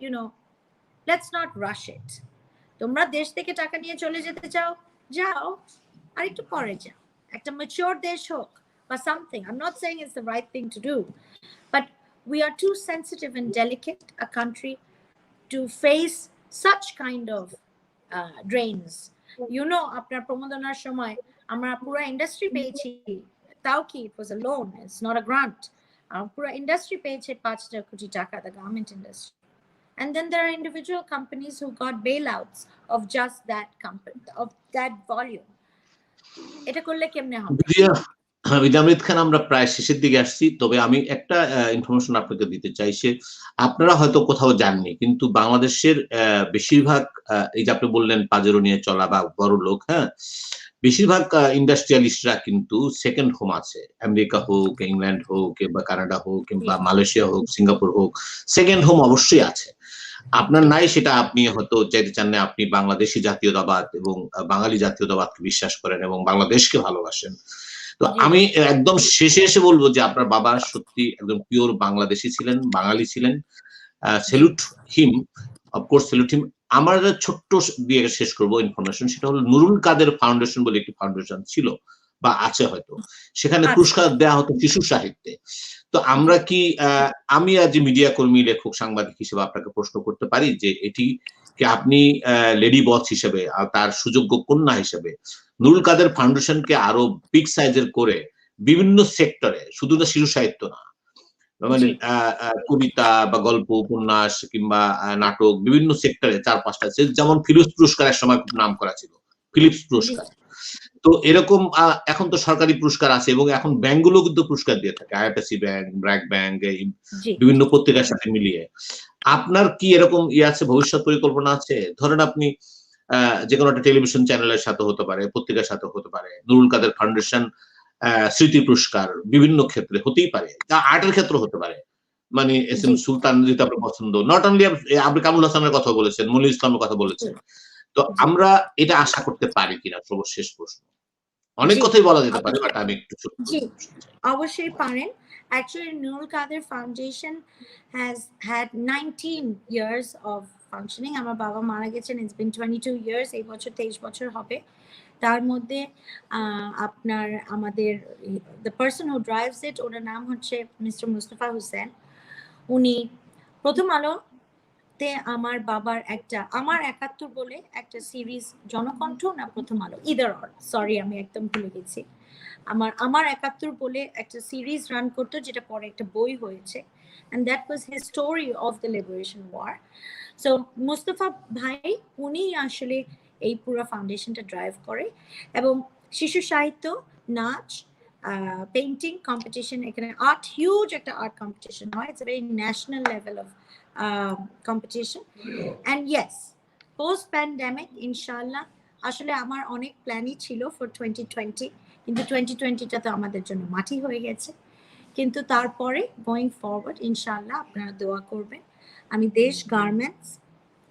let's not rush it. তোমরা দেশ থেকে টাকা নিয়ে চলে যেতে চাও, যাও, আর একটু পরে যাও, একটা ম্যাচিওর দেশ হোক বা something. I am not saying it's the right thing to do, but we are too sensitive and delicate a country to face such kind of drains. You know, আপনার প্রমোদনার সময় আমরা পুরো ইন্ডাস্ট্রি পেয়েছি, তাও কি it was a loan, it's not a grant. পুরো ইন্ডাস্ট্রি পেয়েছে 5 কোটি টাকা, the garment industry. And then there are individual companies who got bailouts of just that company, of that volume. এটা করলে কেমনে হবে? বিদামৃত খান, আমরা প্রায় শেষের দিকে আসছি, তবে আমি একটা ইনফরমেশন আপনাকে দিতে চাই। সে আপনারা হয়তো কোথাও যাননি, কিন্তু বাংলাদেশের বেশিরভাগ এই যে আপনি বললেন পাজেরো নিয়ে চলা বা বড় লোক, হ্যাঁ, বেশিরভাগ ইন্ডাস্ট্রিয়ালিস্টরা কিন্তু সেকেন্ড হোম আছে। আমেরিকা হোক, ইংল্যান্ড হোক, কিংবা কানাডা হোক, কিংবা মালয়েশিয়া হোক, সিঙ্গাপুর হোক, সেকেন্ড হোম অবশ্যই আছে। আপনার নাই, সেটা আপনি হয়তো চাইতে চান না। আপনি বাংলাদেশি জাতীয়তাবাদ এবং বাঙালি জাতীয়তাবাদকে বিশ্বাস করেন এবং বাংলাদেশকে ভালোবাসেন। তো আমি একদম শেষে এসে বলবো যে আপনার বাবা সত্যি একদম পিওর বাংলাদেশি ছিলেন, বাঙালি ছিলেন। স্যালুট হিম, অফকোর্স স্যালুট হিম। আমার ছোট্ট দিয়ে শেষ করবো ইনফরমেশন, সেটা হলো নুরুল কাদের ফাউন্ডেশন বলে একটি ফাউন্ডেশন ছিল বা আছে হয়তো, সেখানে পুরস্কার দেওয়া হতো শিশু সাহিত্যে। তো আমরা কি আমি আজ মিডিয়া কর্মী, লেখক, সাংবাদিক হিসেবে আপনাকে প্রশ্ন করতে পারি যে এটি কি আপনি লেডি বস হিসেবে, তার সুযোগ্য কন্যা হিসেবে নুরুল কাদের ফাউন্ডেশনকে আরো বিগ সাইজের করে বিভিন্ন সেক্টরে, শুধু না শিশু সাহিত্য না, মানে কবিতা বা গল্প, উপন্যাস কিংবা নাটক, বিভিন্ন সেক্টরে 4-5টা, যেমন ফিলিপস পুরস্কার এক সময় খুব নাম করা ছিল, ফিলিপস পুরস্কার। তো এরকম এখন তো সরকারি পুরস্কার আছে এবং এখন ব্যাংকগুলো কিন্তু পুরস্কার দিয়ে থাকে, আইএফএসসি ব্যাংক, ব্র্যাক ব্যাংক, বিভিন্ন পত্রিকার সাথে মিলিয়ে। আপনার কি এরকম আছে, ভবিষ্যৎ পরিকল্পনা আছে? ধরেন আপনি যে কোনো একটা টেলিভিশন চ্যানেলের সাথে হতে পারে, পত্রিকার সাথে হতে পারে, নুরুল কাদের ফাউন্ডেশন স্মৃতি পুরস্কার বিভিন্ন ক্ষেত্রে হতেই পারে, আর্টের ক্ষেত্রে হতে পারে। মানে এস এম সুলতান যদি আপনার পছন্দ, নট অনলি আপনি কামরুল হাসানের কথা বলেছেন, মনিরুল ইসলামের কথা বলেছেন, তো আমরা এটা আশা করতে পারি কিনা, সর্বশেষ প্রশ্ন। অনেক কথাই বলা যেতে পারে, বাট আমি একটু ছোট। অবশ্যই পারেন। Actually, Nurul Kader Foundation has had 19 years of functioning. আমার বাবা মারা গেছেন, it's been 22 years, এই বছর 23 বছর হবে। তার মধ্যে আপনার আমাদের the person who drives it, ওনার নাম হচ্ছে মিস্টার মুস্তাফা হোসেন। উনি প্রথম আলোতে আমার বাবার একটা আমার 71 বলে একটা সিরিজ, জনকণ্ঠ না প্রথম আলো, ইদার অর, সরি আমি একদম ভুলে গেছি, আমার 71 বলে একটা সিরিজ রান করতো, যেটা পরে একটা বই হয়েছে, and that was his story of the liberation war. So Mustafa ভাই উনি আসলে এই পুরো ফাউন্ডেশনটা ড্রাইভ করে, এবং শিশু সাহিত্য, নাচ, পেইন্টিং কম্পিটিশন, এখানে আর্ট, হিউজ একটা আর্ট কম্পিটিশন হয়, it's a very national level of competition. And yes, post pandemic ইনশাআল্লাহ, আসলে আমার অনেক প্ল্যানই ছিল ফর 2020, কিন্তু 2020টা তো আমাদের জন্য মাটি হয়ে গেছে। কিন্তু তারপরে গোয়িং ফরওয়ার্ড ইনশাআল্লাহ আপনারা দোয়া করবেন, আমি দেশ গার্মেন্টস,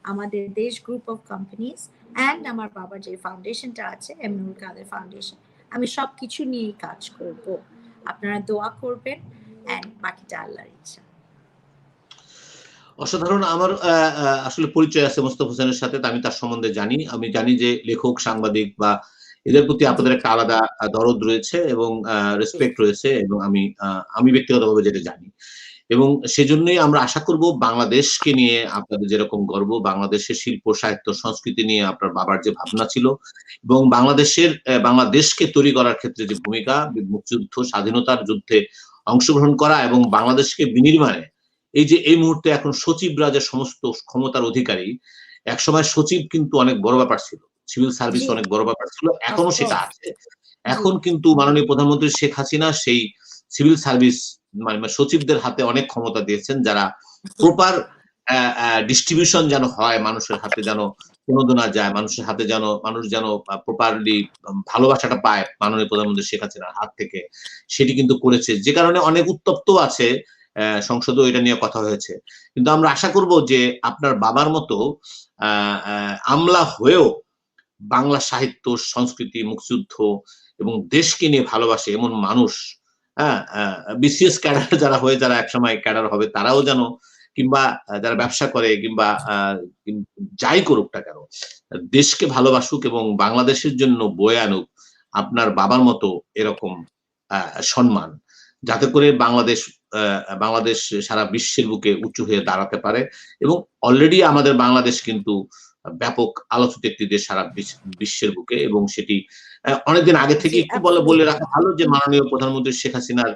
আমাদের দেশ গ্রুপ অফ কোম্পানিজ, অ্যান্ড আমার বাবার যে ফাউন্ডেশনটা আছে নুরুল কাদের ফাউন্ডেশন, আমি সব কিছু নিয়েই কাজ করব। আপনারা দোয়া করবেন, অ্যান্ড বাকিটা আল্লাহর ইচ্ছা। অসাধারণ। আমার আসলে পরিচয় আছে মোস্তফা হোসেনের সাথে, আমি তার সম্বন্ধে জানি। আমি জানি যে লেখক, সাংবাদিক বা এদের প্রতি আপনাদের একটা আলাদা দরদ রয়েছে এবং রেসপেক্ট রয়েছে, এবং আমি ব্যক্তিগতভাবে যেটা জানি, এবং সেজন্যই আমরা আশা করব বাংলাদেশকে নিয়ে আপনাদের যেরকম গর্ব, বাংলাদেশের শিল্প, সাহিত্য, সংস্কৃতি নিয়ে আপনার বাবার যে ভাবনা ছিল, এবং বাংলাদেশকে তৈরি করার ক্ষেত্রে যে ভূমিকা, মুক্তিযুদ্ধ, স্বাধীনতার যুদ্ধে অংশগ্রহণ করা, এবং বাংলাদেশকে বিনির্মাণে এই মুহূর্তে এখন সচিবরা যে সমস্ত ক্ষমতার অধিকারী, একসময় সচিব কিন্তু অনেক বড় ব্যাপার ছিল, সিভিল সার্ভিস অনেক বড় ব্যাপার ছিল, এখনো সেটা আছে। এখন কিন্তু মাননীয় প্রধানমন্ত্রী শেখ হাসিনা সেই সিভিল সার্ভিস মানে সচিবদের হাতে অনেক ক্ষমতা দিয়েছেন, যারা প্রপার ডিস্ট্রিবিউশন যেন হয়, মানুষের হাতে যেন প্রণোদনা যায়, মানুষের হাতে যেন মানুষ যেন প্রপারলি ভালোবাসাটা পায় মাননীয় প্রধানমন্ত্রী শেখ হাসিনার হাত থেকে, সেটি কিন্তু করেছে, যে কারণে অনেক উত্তপ্ত আছে, সংসদেও এটা নিয়ে কথা হয়েছে। কিন্তু আমরা আশা করব যে আপনার বাবার মতো আমলা হয়েও বাংলা সাহিত্য, সংস্কৃতি, মুক্তিযুদ্ধ এবং দেশকে নিয়ে ভালোবাসে এমন মানুষ, বিসিএস ক্যাডার যারা একসময় ক্যাডার হবে, তারাও যেন কিংবা যারা ব্যবসা করে কিংবা যাই করুক না কেন, দেশকে ভালোবাসুক এবং বাংলাদেশের জন্য বয়ে আনুক আপনার বাবার মতো এরকম সম্মান, যাতে করে বাংলাদেশ সারা বিশ্বের বুকে উঁচু হয়ে দাঁড়াতে পারে। এবং অলরেডি আমাদের বাংলাদেশ কিন্তু ব্যাপক আলোচিত একটি দেশ সারা বিশ্বের বুকে, এবং সেটি অনেকদিন আগে থেকে একটু বলে রাখা ভালো যে মাননীয় প্রধানমন্ত্রী শেখ হাসিনার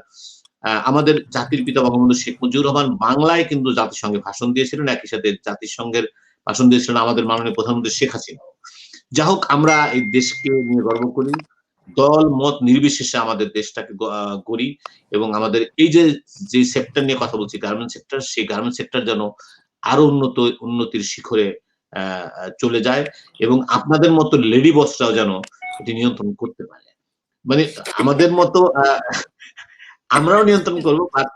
আমাদের জাতির পিতা বঙ্গবন্ধু শেখ মুজিবুর রহমান বাংলায় কিন্তু জাতিসংঘে ভাষণ দিয়েছিলেন, একই সাথে জাতিসংঘের ভাষণ দিয়েছিলেন আমাদের মাননীয় প্রধানমন্ত্রী শেখ হাসিনা। যা হোক, আমরা এই দেশকে নিয়ে গর্ব করি, দল মত নির্বিশেষে আমাদের দেশটাকে গড়ি, এবং আমাদের এই যে সেক্টর নিয়ে কথা বলছি, গার্মেন্টস সেক্টর, সেই গার্মেন্টস সেক্টর যেন আরো উন্নতির শিখরে চলে যায়, এবং আপনাদের মতো লেডি বসরাও যেন এটি নিয়ন্ত্রণ করতে পারে। মানে আমাদের মতো আমরাও নিয়ন্ত্রণ করবো, বাট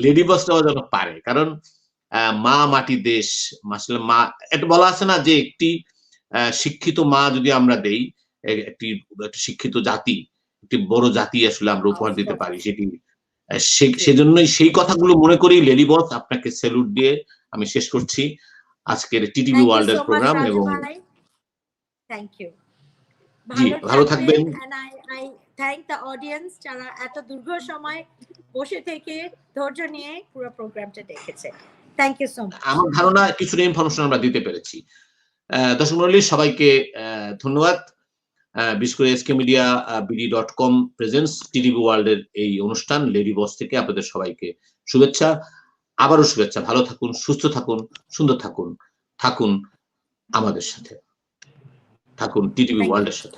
লেডি বসরাও যেন পারে। কারণ মা মাটি দেশ, আসলে মা, এটা বলা আছে না যে একটি শিক্ষিত মা যদি আমরা দেই, একটি শিক্ষিত জাতি, একটি বড় জাতি আসলে আমরা উপহার দিতে পারি। সেজন্যই সেই কথাগুলো মনে করি লেডি বস আপনাকে স্যালুট দিয়ে আমি শেষ করছি আজকের টিটিভি ওয়ার্ল্ড এর প্রোগ্রাম। এবং থ্যাংক ইউ, ভালো থাকবেন। থ্যাংক দ্য অডিয়েন্স যারা এত দীর্ঘ সময় বসে থেকে ধৈর্য নিয়ে পুরো প্রোগ্রামটা দেখেছে। Thank you so much. আমার ধারণা কিছুটা ইনফরমেশন আমরা দিতে পেরেছি। দর্শক মণ্ডলী, সবাইকে ধন্যবাদ। বিশেষ করে skmedia.bd.com প্রেজেন্টস টিটিভি ওয়ার্ল্ড এর এই অনুষ্ঠান লেডি বস থেকে আপনাদের সবাইকে শুভেচ্ছা, আবারও শুভেচ্ছা। ভালো থাকুন, সুস্থ থাকুন, সুন্দর থাকুন, থাকুন আমাদের সাথে, থাকুন টিটিভি ওয়ার্ল্ড এর সাথে।